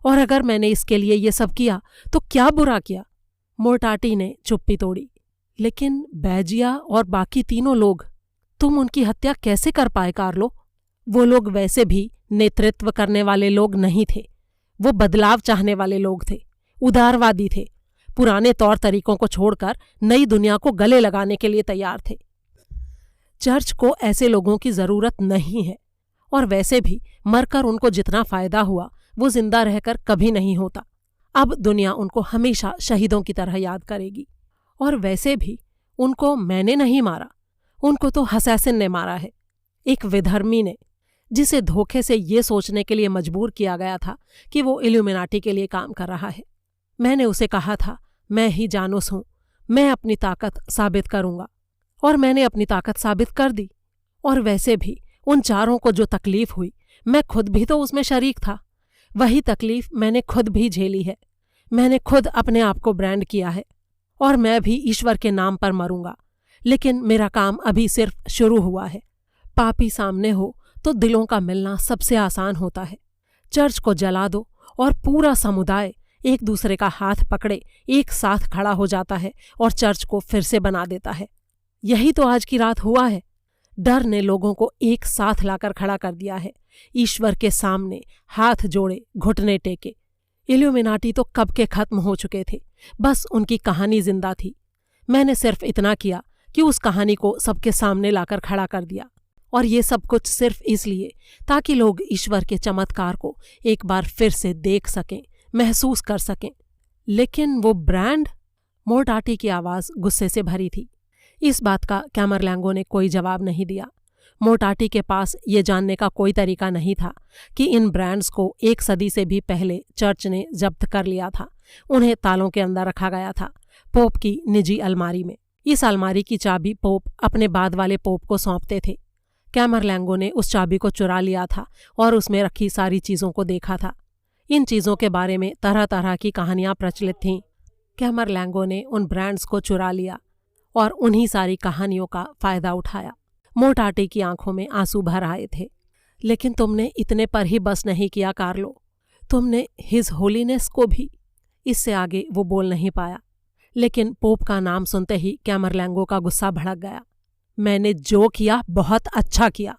और अगर मैंने इसके लिए ये सब किया तो क्या बुरा किया? मोर्टाटी ने चुप्पी तोड़ी। लेकिन बैजिया और बाकी तीनों लोग, तुम उनकी हत्या कैसे कर पाए कार्लो? वो लोग वैसे भी नेतृत्व करने वाले लोग नहीं थे। वो बदलाव चाहने वाले लोग थे, उदारवादी थे, पुराने तौर तरीकों को छोड़कर नई दुनिया को गले लगाने के लिए तैयार थे। चर्च को ऐसे लोगों की जरूरत नहीं है, और वैसे भी मरकर उनको जितना फायदा हुआ वो जिंदा रहकर कभी नहीं होता। अब दुनिया उनको हमेशा शहीदों की तरह याद करेगी। और वैसे भी उनको मैंने नहीं मारा, उनको तो हसैसिन ने मारा है, एक विधर्मी ने, जिसे धोखे से ये सोचने के लिए मजबूर किया गया था कि वो इल्यूमिनाटी के लिए काम कर रहा है। मैंने उसे कहा था, मैं ही जानूस हूं, मैं अपनी ताकत साबित करूंगा, और मैंने अपनी ताकत साबित कर दी। और वैसे भी उन चारों को जो तकलीफ हुई, मैं खुद भी तो उसमें शरीक था। वही तकलीफ मैंने खुद भी झेली है। मैंने खुद अपने आप को ब्रांड किया है, और मैं भी ईश्वर के नाम पर मरूंगा। लेकिन मेरा काम अभी सिर्फ शुरू हुआ है। पापी सामने हो तो दिलों का मिलना सबसे आसान होता है। चर्च को जला दो और पूरा समुदाय एक दूसरे का हाथ पकड़े एक साथ खड़ा हो जाता है और चर्च को फिर से बना देता है। यही तो आज की रात हुआ है। डर ने लोगों को एक साथ लाकर खड़ा कर दिया है, ईश्वर के सामने हाथ जोड़े, घुटने टेके। इल्यूमिनाटी तो कब के खत्म हो चुके थे, बस उनकी कहानी जिंदा थी। मैंने सिर्फ इतना किया कि उस कहानी को सबके सामने लाकर खड़ा कर दिया, और ये सब कुछ सिर्फ इसलिए ताकि लोग ईश्वर के चमत्कार को एक बार फिर से देख सकें, महसूस कर सकें। लेकिन वो ब्रांड? मोर्टाटी की आवाज़ गुस्से से भरी थी। इस बात का कैमरलैंगो ने कोई जवाब नहीं दिया। मोर्टाटी के पास ये जानने का कोई तरीका नहीं था कि इन ब्रांड्स को 1 सदी से भी पहले चर्च ने जब्त कर लिया था। उन्हें तालों के अंदर रखा गया था, पोप की निजी अलमारी में। इस अलमारी की चाबी पोप अपने बाद वाले पोप को सौंपते थे। कैमरलैंगो ने उस चाबी को चुरा लिया था और उसमें रखी सारी चीज़ों को देखा था। इन चीज़ों के बारे में तरह तरह की कहानियां प्रचलित थीं। कैमरलैंगो ने उन ब्रांड्स को चुरा लिया और उन्हीं सारी कहानियों का फायदा उठाया। मोर्टाटी की आंखों में आंसू भर आए थे। लेकिन तुमने इतने पर ही बस नहीं किया कार्लो, तुमने हिज होलीनेस को भी। इससे आगे वो बोल नहीं पाया, लेकिन पोप का नाम सुनते ही कैमरलैंगो का गुस्सा भड़क गया। मैंने जो किया बहुत अच्छा किया।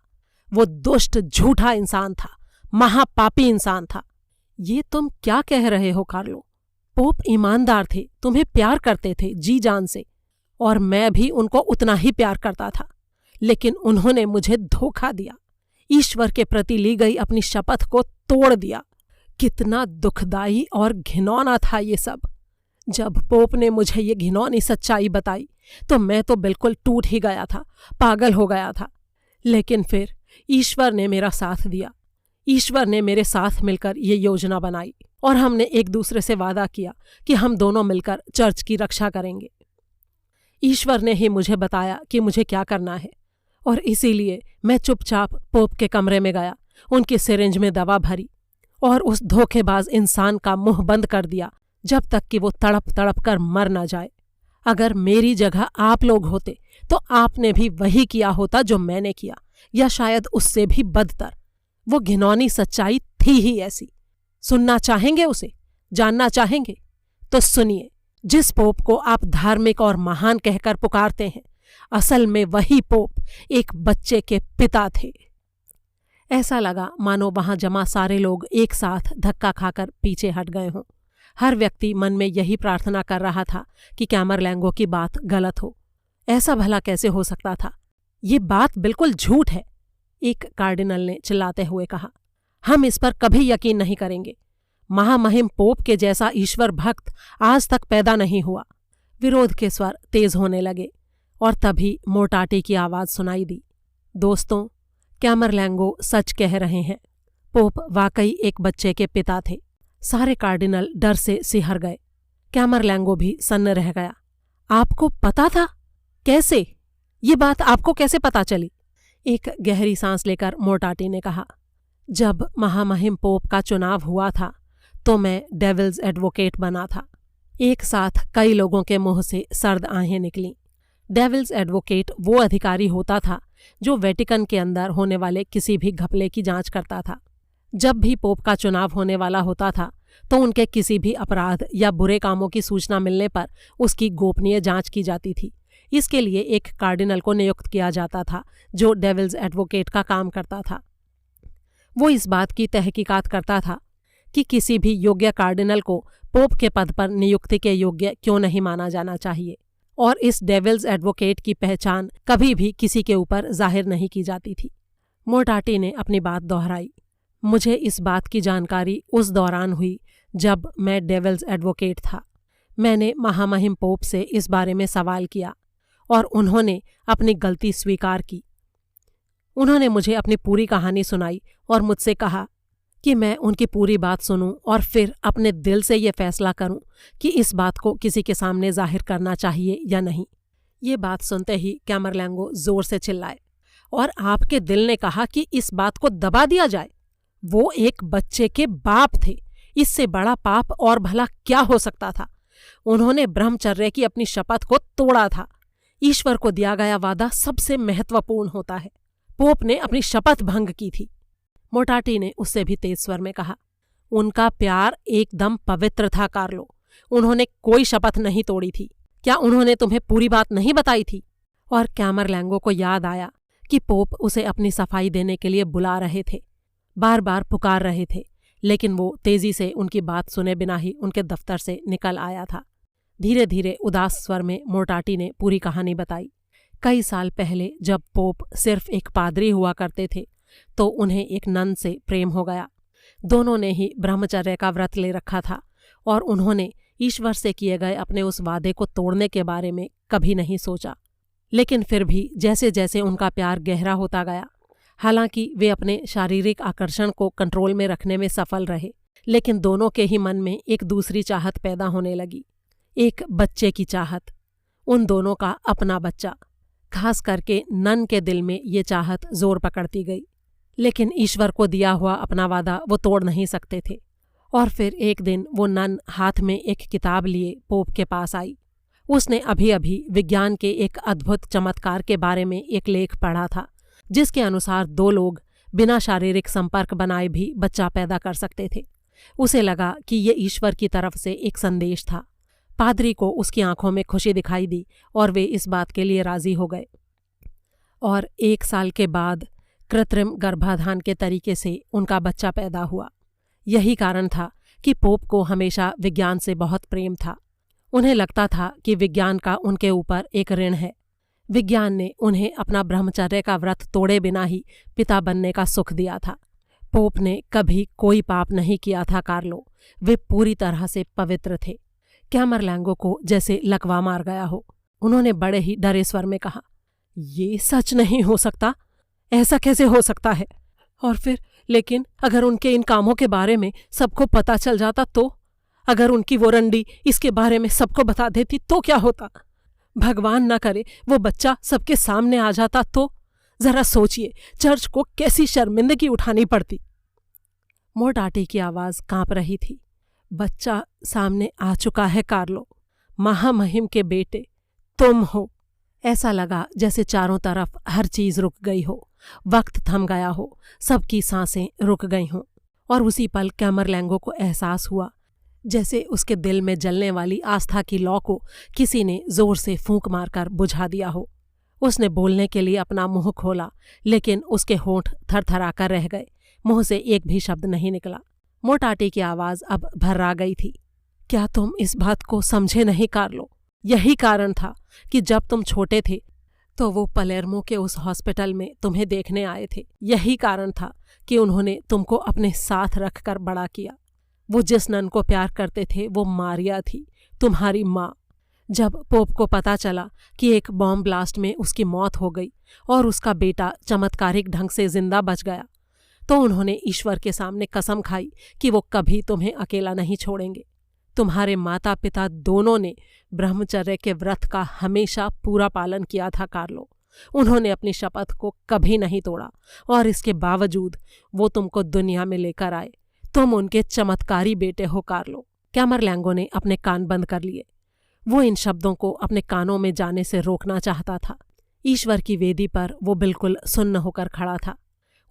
वो दुष्ट झूठा इंसान था, महापापी इंसान था। ये तुम क्या कह रहे हो कार्लो? पोप ईमानदार थे, तुम्हें प्यार करते थे जी जान से, और मैं भी उनको उतना ही प्यार करता था। लेकिन उन्होंने मुझे धोखा दिया, ईश्वर के प्रति ली गई अपनी शपथ को तोड़ दिया। कितना दुखदाई और घिनौना था ये सब। जब पोप ने मुझे ये घिनौनी सच्चाई बताई तो मैं तो बिल्कुल टूट ही गया था, पागल हो गया था। लेकिन फिर ईश्वर ने मेरा साथ दिया। ईश्वर ने मेरे साथ मिलकर ये योजना बनाई, और हमने एक दूसरे से वादा किया कि हम दोनों मिलकर चर्च की रक्षा करेंगे। ईश्वर ने ही मुझे बताया कि मुझे क्या करना है, और इसीलिए मैं चुपचाप पोप के कमरे में गया, उनकी सिरिंज में दवा भरी और उस धोखेबाज इंसान का मुंह बंद कर दिया जब तक कि वो तड़प तड़प कर मर न जाए। अगर मेरी जगह आप लोग होते तो आपने भी वही किया होता जो मैंने किया, या शायद उससे भी बदतर। वो घिनौनी सच्चाई थी ही ऐसी। सुनना चाहेंगे उसे? जानना चाहेंगे? तो सुनिए। जिस पोप को आप धार्मिक और महान कहकर पुकारते हैं, असल में वही पोप एक बच्चे के पिता थे। ऐसा लगा मानो वहां जमा सारे लोग एक साथ धक्का खाकर पीछे हट गए हों। हर व्यक्ति मन में यही प्रार्थना कर रहा था कि कैमरलैंगो की बात गलत हो। ऐसा भला कैसे हो सकता था? ये बात बिल्कुल झूठ है, एक कार्डिनल ने चिल्लाते हुए कहा। हम इस पर कभी यकीन नहीं करेंगे। महामहिम पोप के जैसा ईश्वर भक्त आज तक पैदा नहीं हुआ। विरोध के स्वर तेज होने लगे, और तभी मोर्टाटी की आवाज सुनाई दी। दोस्तों, कैमरलैंगो सच कह रहे हैं। पोप वाकई एक बच्चे के पिता थे। सारे कार्डिनल डर से सिहर गए। कैमरलैंगो भी सन्न रह गया। आपको पता था? कैसे? ये बात आपको कैसे पता चली? एक गहरी सांस लेकर मोर्टाटी ने कहा, जब महामहिम पोप का चुनाव हुआ था तो मैं डेविल्स एडवोकेट बना था। एक साथ कई लोगों के मुंह से सर्द आहें निकलीं। डेविल्स एडवोकेट वो अधिकारी होता था जो वेटिकन के अंदर होने वाले किसी भी घपले की जांच करता था। जब भी पोप का चुनाव होने वाला होता था तो उनके किसी भी अपराध या बुरे कामों की सूचना मिलने पर उसकी गोपनीय जांच की जाती थी। इसके लिए एक कार्डिनल को नियुक्त किया जाता था जो डेविल्स एडवोकेट का काम करता था। वो इस बात की तहकीकात करता था कि किसी भी योग्य कार्डिनल को पोप के पद पर नियुक्ति के योग्य क्यों नहीं माना जाना चाहिए, और इस डेविल्स एडवोकेट की पहचान कभी भी किसी के ऊपर जाहिर नहीं की जाती थी। मोर्टाटी ने अपनी बात दोहराई। मुझे इस बात की जानकारी उस दौरान हुई जब मैं डेविल्स एडवोकेट था। मैंने महामहिम पोप से इस बारे में सवाल किया और उन्होंने अपनी गलती स्वीकार की। उन्होंने मुझे अपनी पूरी कहानी सुनाई और मुझसे कहा कि मैं उनकी पूरी बात सुनूं और फिर अपने दिल से ये फैसला करूं कि इस बात को किसी के सामने जाहिर करना चाहिए या नहीं। ये बात सुनते ही कैमरलैंगो जोर से चिल्लाए, और आपके दिल ने कहा कि इस बात को दबा दिया जाए? वो एक बच्चे के बाप थे, इससे बड़ा पाप और भला क्या हो सकता था? उन्होंने ब्रह्मचर्य की अपनी शपथ को तोड़ा था। ईश्वर को दिया गया वादा सबसे महत्वपूर्ण होता है। पोप ने अपनी शपथ भंग की थी। मोर्टाटी ने उससे भी तेज स्वर में कहा, उनका प्यार एकदम पवित्र था कार्लो। उन्होंने कोई शपथ नहीं तोड़ी थी। क्या उन्होंने तुम्हें पूरी बात नहीं बताई थी? और कैमरलैंगो को याद आया कि पोप उसे अपनी सफाई देने के लिए बुला रहे थे, बार बार पुकार रहे थे, लेकिन वो तेजी से उनकी बात सुने बिना ही उनके दफ्तर से निकल आया था। धीरे धीरे उदास स्वर में मोर्टाटी ने पूरी कहानी बताई। कई साल पहले जब पोप सिर्फ एक पादरी हुआ करते थे तो उन्हें एक नन से प्रेम हो गया। दोनों ने ही ब्रह्मचर्य का व्रत ले रखा था और उन्होंने ईश्वर से किए गए अपने उस वादे को तोड़ने के बारे में कभी नहीं सोचा। लेकिन फिर भी जैसे जैसे उनका प्यार गहरा होता गया, हालांकि वे अपने शारीरिक आकर्षण को कंट्रोल में रखने में सफल रहे, लेकिन दोनों के ही मन में एक दूसरी चाहत पैदा होने लगी, एक बच्चे की चाहत। उन दोनों का अपना बच्चा। खास करके नन के दिल में ये चाहत जोर पकड़ती गई, लेकिन ईश्वर को दिया हुआ अपना वादा वो तोड़ नहीं सकते थे। और फिर एक दिन वो नन हाथ में एक किताब लिए पोप के पास आई। उसने अभी अभी विज्ञान के एक अद्भुत चमत्कार के बारे में एक लेख पढ़ा था, जिसके अनुसार 2 लोग बिना शारीरिक संपर्क बनाए भी बच्चा पैदा कर सकते थे। उसे लगा कि ये ईश्वर की तरफ से एक संदेश था। पादरी को उसकी आंखों में खुशी दिखाई दी और वे इस बात के लिए राजी हो गए। और 1 साल के बाद कृत्रिम गर्भाधान के तरीके से उनका बच्चा पैदा हुआ। यही कारण था कि पोप को हमेशा विज्ञान से बहुत प्रेम था। उन्हें लगता था कि विज्ञान का उनके ऊपर एक ऋण है। विज्ञान ने उन्हें अपना ब्रह्मचर्य का व्रत तोड़े बिना ही पिता बनने का सुख दिया था। पोप ने कभी कोई पाप नहीं किया था कार्लो। वे पूरी तरह से पवित्र थे। कैमरलैंगो को जैसे लकवा मार गया हो। उन्होंने बड़े ही डरे स्वर में कहा, ये सच नहीं हो सकता। ऐसा कैसे हो सकता है? और फिर लेकिन अगर उनके इन कामों के बारे में सबको पता चल जाता तो? अगर उनकी वो रंडी इसके बारे में सबको बता देती तो क्या होता? भगवान न करे वो बच्चा सबके सामने आ जाता तो? जरा सोचिए, चर्च को कैसी शर्मिंदगी उठानी पड़ती। मोर्टाटी की आवाज कांप रही थी। बच्चा सामने आ चुका है कार्लो। महामहिम के बेटे तुम हो। ऐसा लगा जैसे चारों तरफ हर चीज रुक गई हो, वक्त थम गया हो, सबकी सांसें रुक गई हों। और उसी पल कैमरलैंगो को एहसास हुआ जैसे उसके दिल में जलने वाली आस्था की लौ को किसी ने जोर से फूंक मारकर बुझा दिया हो। उसने बोलने के लिए अपना मुंह खोला, लेकिन उसके होंठ थरथराकर रह गए। मुंह से एक भी शब्द नहीं निकला। मोर्टाटी की आवाज अब भर्रा गई थी। क्या तुम इस बात को समझे नहीं कार्लो? यही कारण था कि जब तुम छोटे थे तो वो पलेर्मो के उस हॉस्पिटल में तुम्हें देखने आए थे। यही कारण था कि उन्होंने तुमको अपने साथ रखकर बड़ा किया। वो जिस नन को प्यार करते थे वो मारिया थी, तुम्हारी माँ। जब पोप को पता चला कि एक बॉम्ब ब्लास्ट में उसकी मौत हो गई और उसका बेटा चमत्कारिक ढंग से जिंदा बच गया, तो उन्होंने ईश्वर के सामने कसम खाई कि वो कभी तुम्हें अकेला नहीं छोड़ेंगे। तुम्हारे माता पिता दोनों ने ब्रह्मचर्य के व्रत का हमेशा पूरा पालन किया था कार्लो। उन्होंने अपनी शपथ को कभी नहीं तोड़ा और इसके बावजूद वो तुमको दुनिया में लेकर आए। तुम उनके चमत्कारी बेटे हो कार्लो। कैमरलैंगो ने अपने कान बंद कर लिए। वो इन शब्दों को अपने कानों में जाने से रोकना चाहता था। ईश्वर की वेदी पर वो बिल्कुल सुन्न होकर खड़ा था।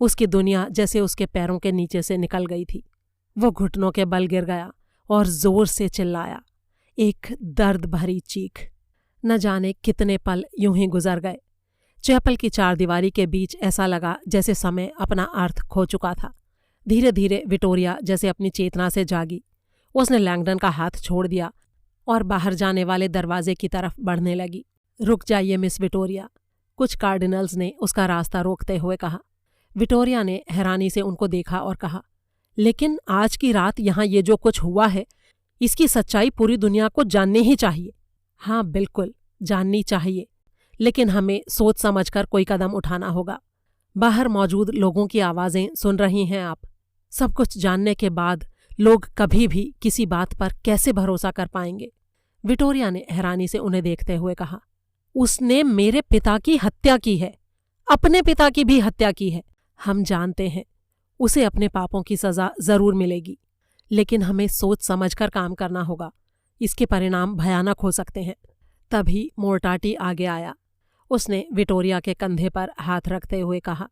उसकी दुनिया जैसे उसके पैरों के नीचे से निकल गई थी। वो घुटनों के बल गिर गया और जोर से चिल्लाया, एक दर्द भरी चीख। न जाने कितने पल यूं ही गुजर गए। चैपल की 4 दीवारी के बीच ऐसा लगा जैसे समय अपना अर्थ खो चुका था। धीरे धीरे विक्टोरिया जैसे अपनी चेतना से जागी। उसने लैंगडन का हाथ छोड़ दिया और बाहर जाने वाले दरवाजे की तरफ बढ़ने लगी। रुक जाइए मिस विक्टोरिया, कुछ कार्डिनल्स ने उसका रास्ता रोकते हुए कहा। विक्टोरिया ने हैरानी से उनको देखा और कहा, लेकिन आज की रात यहाँ ये जो कुछ हुआ है, इसकी सच्चाई पूरी दुनिया को जाननी ही चाहिए। हाँ बिल्कुल, जाननी चाहिए, लेकिन हमें सोच समझकर कोई कदम उठाना होगा। बाहर मौजूद लोगों की आवाज़ें सुन रही हैं आप। सब कुछ जानने के बाद लोग कभी भी किसी बात पर कैसे भरोसा कर पाएंगे? विक्टोरिया ने हैरानी से उन्हें देखते हुए कहा, उसने मेरे पिता की हत्या की है, अपने पिता की भी हत्या की है। हम जानते हैं उसे अपने पापों की सज़ा ज़रूर मिलेगी, लेकिन हमें सोच समझकर काम करना होगा। इसके परिणाम भयानक हो सकते हैं। तभी मोर्टाटी आगे आया। उसने विक्टोरिया के कंधे पर हाथ रखते हुए कहा,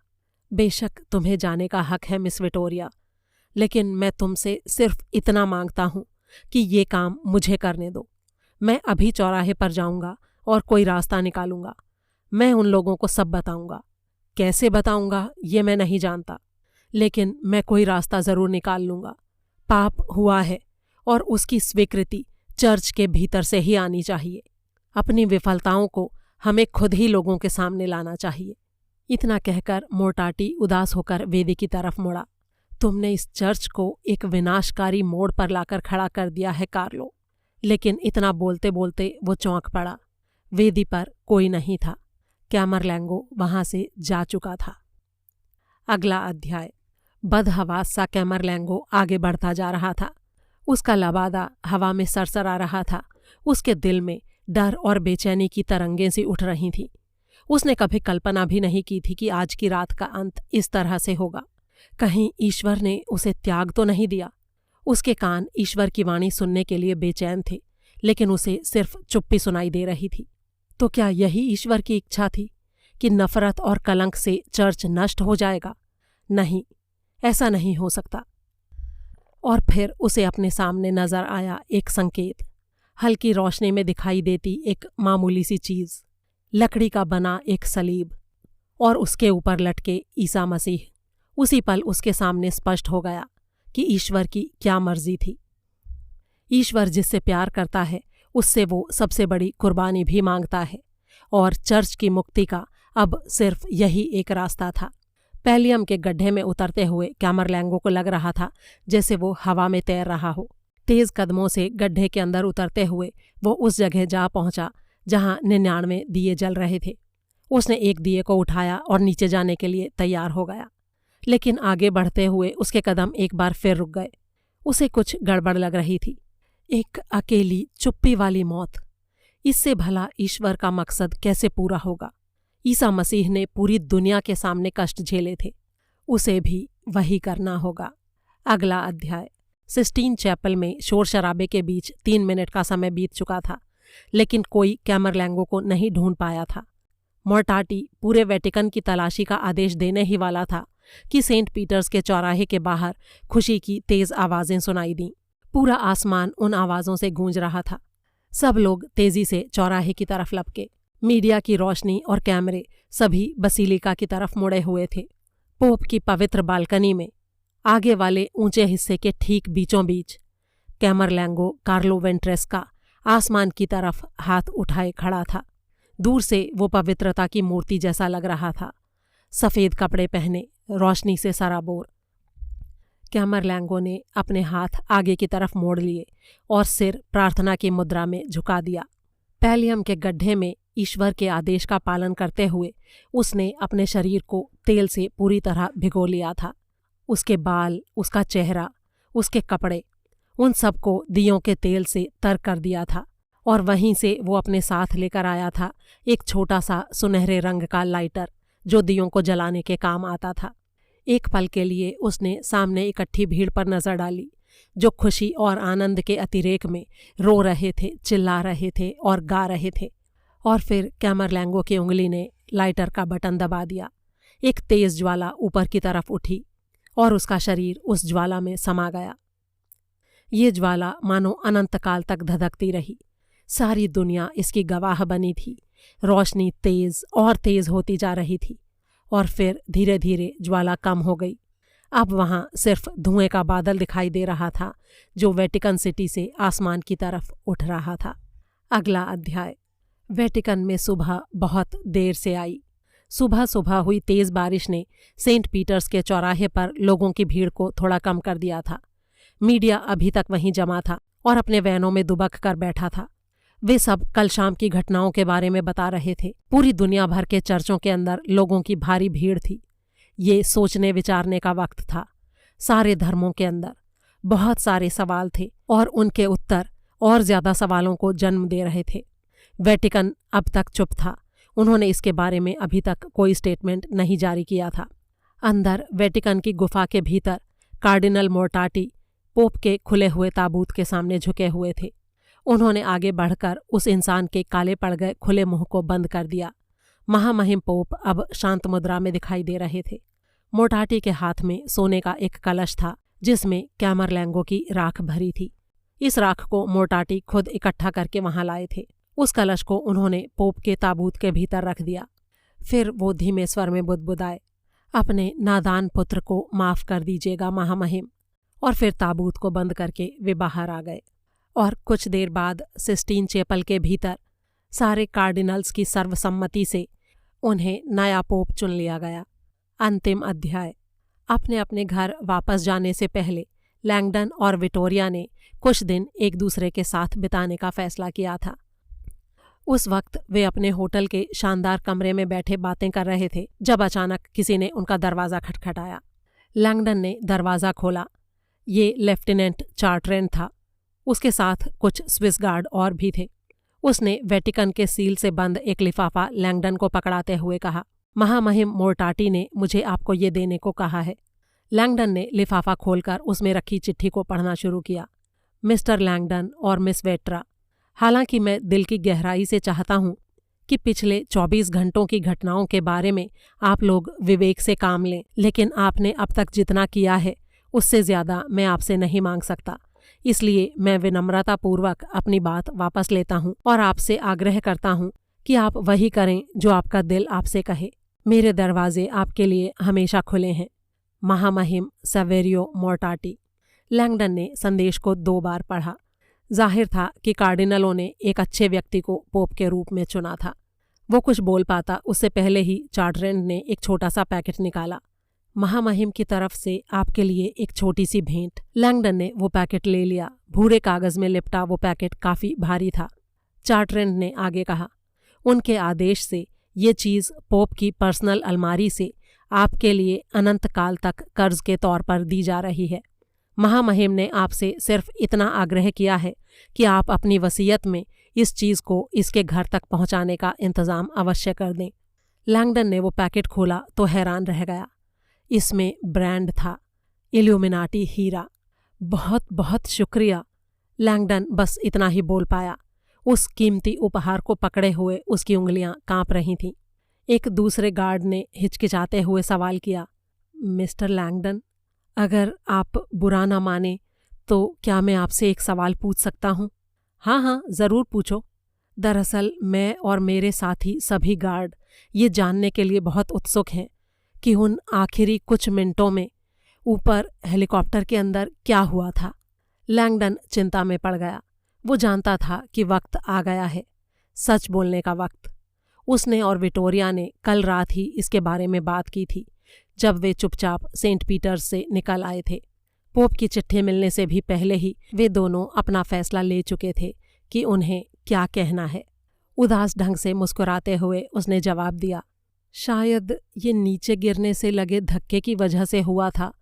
बेशक तुम्हें जाने का हक है मिस विक्टोरिया, लेकिन मैं तुमसे सिर्फ इतना मांगता हूँ कि ये काम मुझे करने दो। मैं अभी चौराहे पर जाऊँगा और कोई रास्ता निकालूंगा। मैं उन लोगों को सब बताऊंगा। कैसे बताऊंगा ये मैं नहीं जानता, लेकिन मैं कोई रास्ता ज़रूर निकाल लूँगा। पाप हुआ है और उसकी स्वीकृति चर्च के भीतर से ही आनी चाहिए। अपनी विफलताओं को हमें खुद ही लोगों के सामने लाना चाहिए। इतना कहकर मोर्टाटी उदास होकर वेदी की तरफ मुड़ा। तुमने इस चर्च को एक विनाशकारी मोड़ पर लाकर खड़ा कर दिया है कार्लो। लेकिन इतना बोलते बोलते वो चौंक पड़ा। वेदी पर कोई नहीं था। कैमरलैंगो वहां से जा चुका था। अगला अध्याय। बदहवास सा कैमरलैंगो आगे बढ़ता जा रहा था। उसका लबादा हवा में सरसरा रहा था। उसके दिल में डर और बेचैनी की तरंगें सी उठ रही थीं। उसने कभी कल्पना भी नहीं की थी कि आज की रात का अंत इस तरह से होगा। कहीं ईश्वर ने उसे त्याग तो नहीं दिया। उसके कान ईश्वर की वाणी सुनने के लिए बेचैन थे, लेकिन उसे सिर्फ चुप्पी सुनाई दे रही थी। तो क्या यही ईश्वर की इच्छा थी कि नफरत और कलंक से चर्च नष्ट हो जाएगा? नहीं, ऐसा नहीं हो सकता। और फिर उसे अपने सामने नजर आया एक संकेत। हल्की रोशनी में दिखाई देती एक मामूली सी चीज, लकड़ी का बना एक सलीब और उसके ऊपर लटके ईसा मसीह। उसी पल उसके सामने स्पष्ट हो गया कि ईश्वर की क्या मर्जी थी। ईश्वर जिससे प्यार करता है उससे वो सबसे बड़ी कुर्बानी भी मांगता है, और चर्च की मुक्ति का अब सिर्फ यही एक रास्ता था। पैलियम के गड्ढे में उतरते हुए कैमरलैंगो को लग रहा था जैसे वो हवा में तैर रहा हो। तेज कदमों से गड्ढे के अंदर उतरते हुए वो उस जगह जा पहुंचा जहां 99 दिए जल रहे थे। उसने एक दिए को उठाया और नीचे जाने के लिए तैयार हो गया, लेकिन आगे बढ़ते हुए उसके कदम एक बार फिर रुक गए। उसे कुछ गड़बड़ लग रही थी। एक अकेली चुप्पी वाली मौत, इससे भला ईश्वर का मकसद कैसे पूरा होगा? ईसा मसीह ने पूरी दुनिया के सामने कष्ट झेले थे, उसे भी वही करना होगा। अगला अध्याय। सिस्टीन चैपल में शोर शराबे के बीच 3 मिनट का समय बीत चुका था, लेकिन कोई कैमरलैंगो को नहीं ढूंढ पाया था। मोर्टाटी पूरे वेटिकन की तलाशी का आदेश देने ही वाला था कि सेंट पीटर्स के चौराहे के बाहर खुशी की तेज आवाजें सुनाई दीं। पूरा आसमान उन आवाजों से गूंज रहा था। सब लोग तेजी से चौराहे की तरफ लपके। मीडिया की रोशनी और कैमरे सभी बसीलिका की तरफ मुड़े हुए थे। पोप की पवित्र बालकनी में आगे वाले ऊंचे हिस्से के ठीक बीचों बीच कैमरलैंगो कार्लो वेंट्रेस्का आसमान की तरफ हाथ उठाए खड़ा था। दूर से वो पवित्रता की मूर्ति जैसा लग रहा था, सफ़ेद कपड़े पहने, रोशनी से सराबोर। कैमरलैंगो ने अपने हाथ आगे की तरफ मोड़ लिए और सिर प्रार्थना की मुद्रा में झुका दिया। पैलियम के गड्ढे में ईश्वर के आदेश का पालन करते हुए उसने अपने शरीर को तेल से पूरी तरह भिगो लिया था। उसके बाल, उसका चेहरा, उसके कपड़े, उन सबको दियों के तेल से तर कर दिया था, और वहीं से वो अपने साथ लेकर आया था एक छोटा सा सुनहरे रंग का लाइटर जो दियों को जलाने के काम आता था। एक पल के लिए उसने सामने इकट्ठी भीड़ पर नजर डाली, जो खुशी और आनंद के अतिरेक में रो रहे थे, चिल्ला रहे थे और गा रहे थे। और फिर कैमरलैंगो की उंगली ने लाइटर का बटन दबा दिया। एक तेज ज्वाला ऊपर की तरफ उठी और उसका शरीर उस ज्वाला में समा गया। ये ज्वाला मानो अनंत काल तक धधकती रही। सारी दुनिया इसकी गवाह बनी थी। रोशनी तेज और तेज होती जा रही थी, और फिर धीरे धीरे ज्वाला कम हो गई। अब वहां सिर्फ धुएं का बादल दिखाई दे रहा था जो वेटिकन सिटी से आसमान की तरफ उठ रहा था। अगला अध्याय। वेटिकन में सुबह बहुत देर से आई। सुबह सुबह हुई तेज बारिश ने सेंट पीटर्स के चौराहे पर लोगों की भीड़ को थोड़ा कम कर दिया था। मीडिया अभी तक वहीं जमा था और अपने वैनों में दुबक कर बैठा था। वे सब कल शाम की घटनाओं के बारे में बता रहे थे। पूरी दुनिया भर के चर्चों के अंदर लोगों की भारी भीड़ थी। ये सोचने विचारने का वक्त था। सारे धर्मों के अंदर बहुत सारे सवाल थे और उनके उत्तर और ज्यादा सवालों को जन्म दे रहे थे। वेटिकन अब तक चुप था। उन्होंने इसके बारे में अभी तक कोई स्टेटमेंट नहीं जारी किया था। अंदर वेटिकन की गुफा के भीतर कार्डिनल मोर्टाटी पोप के खुले हुए ताबूत के सामने झुके हुए थे। उन्होंने आगे बढ़कर उस इंसान के काले पड़ गए खुले मुंह को बंद कर दिया। महामहिम पोप अब शांत मुद्रा में दिखाई दे रहे थे। मोर्टाटी के हाथ में सोने का एक कलश था जिसमें कैमरलैंगो की राख भरी थी। इस राख को मोर्टाटी खुद इकट्ठा करके वहां लाए थे। उस कलश को उन्होंने पोप के ताबूत के भीतर रख दिया। फिर वो धीमे स्वर में बुदबुदाए, अपने नादान पुत्र को माफ कर दीजिएगा महामहिम। और फिर ताबूत को बंद करके वे बाहर आ गए। और कुछ देर बाद सिस्टीन चैपल के भीतर सारे कार्डिनल्स की सर्वसम्मति से उन्हें नया पोप चुन लिया गया। अंतिम अध्याय। अपने अपने घर वापस जाने से पहले लैंगडन और विक्टोरिया ने कुछ दिन एक दूसरे के साथ बिताने का फैसला किया था। उस वक्त वे अपने होटल के शानदार कमरे में बैठे बातें कर रहे थे जब अचानक किसी ने उनका दरवाज़ा खटखटाया। लैंगडन ने दरवाज़ा खोला। ये लेफ्टिनेंट चार्ट्रेंड था। उसके साथ कुछ स्विस गार्ड और भी थे। उसने वेटिकन के सील से बंद एक लिफाफा लैंगडन को पकड़ाते हुए कहा, महामहिम मोर्टाटी ने मुझे आपको ये देने को कहा है। लैंगडन ने लिफाफा खोलकर उसमें रखी चिट्ठी को पढ़ना शुरू किया। मिस्टर लैंगडन और मिस वेट्रा, हालांकि मैं दिल की गहराई से चाहता हूँ कि पिछले 24 घंटों की घटनाओं के बारे में आप लोग विवेक से काम लें, लेकिन आपने अब तक जितना किया है उससे ज़्यादा मैं आपसे नहीं मांग सकता। इसलिए मैं विनम्रतापूर्वक अपनी बात वापस लेता हूँ और आपसे आग्रह करता हूँ कि आप वही करें जो आपका दिल आपसे कहे। मेरे दरवाजे आपके लिए हमेशा खुले हैं। महामहिम सवेरियो मोर्टाटी। लैंगडन ने संदेश को 2 बार पढ़ा। जाहिर था कि कार्डिनलों ने एक अच्छे व्यक्ति को पोप के रूप में चुना था। वो कुछ बोल पाता उससे पहले ही चार्ट्रेंड ने एक छोटा सा पैकेट निकाला। महामहिम की तरफ से आपके लिए एक छोटी सी भेंट। लैंगडन ने वो पैकेट ले लिया। भूरे कागज में लिपटा वो पैकेट काफी भारी था। चार्ट्रेंड ने आगे कहा, उनके आदेश से ये चीज़ पोप की पर्सनल अलमारी से आपके लिए अनंत काल तक कर्ज के तौर पर दी जा रही है। महामहिम ने आपसे सिर्फ इतना आग्रह किया है कि आप अपनी वसीयत में इस चीज़ को इसके घर तक पहुंचाने का इंतज़ाम अवश्य कर दें। लैंगडन ने वो पैकेट खोला तो हैरान रह गया। इसमें ब्रांड था, इल्यूमिनाटी हीरा। बहुत बहुत शुक्रिया। लैंगडन बस इतना ही बोल पाया। उस कीमती उपहार को पकड़े हुए उसकी उंगलियां कांप रही थीं। एक दूसरे गार्ड ने हिचकिचाते हुए सवाल किया, मिस्टर लैंगडन, अगर आप बुरा ना माने तो क्या मैं आपसे एक सवाल पूछ सकता हूँ? हाँ हाँ, ज़रूर पूछो। दरअसल मैं और मेरे साथी सभी गार्ड ये जानने के लिए बहुत उत्सुक हैं कि उन आखिरी कुछ मिनटों में ऊपर हेलीकॉप्टर के अंदर क्या हुआ था। लैंगडन चिंता में पड़ गया। वो जानता था कि वक्त आ गया है, सच बोलने का वक्त। उसने और विक्टोरिया ने कल रात ही इसके बारे में बात की थी जब वे चुपचाप सेंट पीटर्स से निकल आए थे। पोप की चिट्ठी मिलने से भी पहले ही वे दोनों अपना फैसला ले चुके थे कि उन्हें क्या कहना है। उदास ढंग से मुस्कुराते हुए उसने जवाब दिया, शायद ये नीचे गिरने से लगे धक्के की वजह से हुआ था,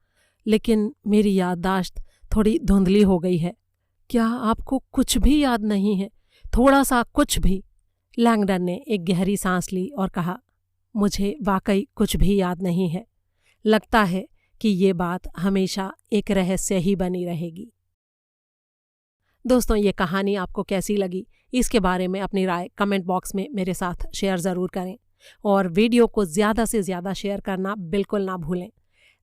लेकिन मेरी याददाश्त थोड़ी धुंधली हो गई है। क्या आपको कुछ भी याद नहीं है? थोड़ा सा कुछ भी? लैंगडन ने एक गहरी सांस ली और कहा, मुझे वाकई कुछ भी याद नहीं है। लगता है कि ये बात हमेशा एक रहस्य ही बनी रहेगी। दोस्तों, ये कहानी आपको कैसी लगी इसके बारे में अपनी राय कमेंट बॉक्स में मेरे साथ शेयर ज़रूर करें और वीडियो को ज़्यादा से ज़्यादा शेयर करना बिल्कुल ना भूलें।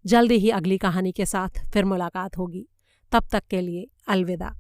जल्दी ही अगली कहानी के साथ फिर मुलाकात होगी। तब तक के लिए अलविदा।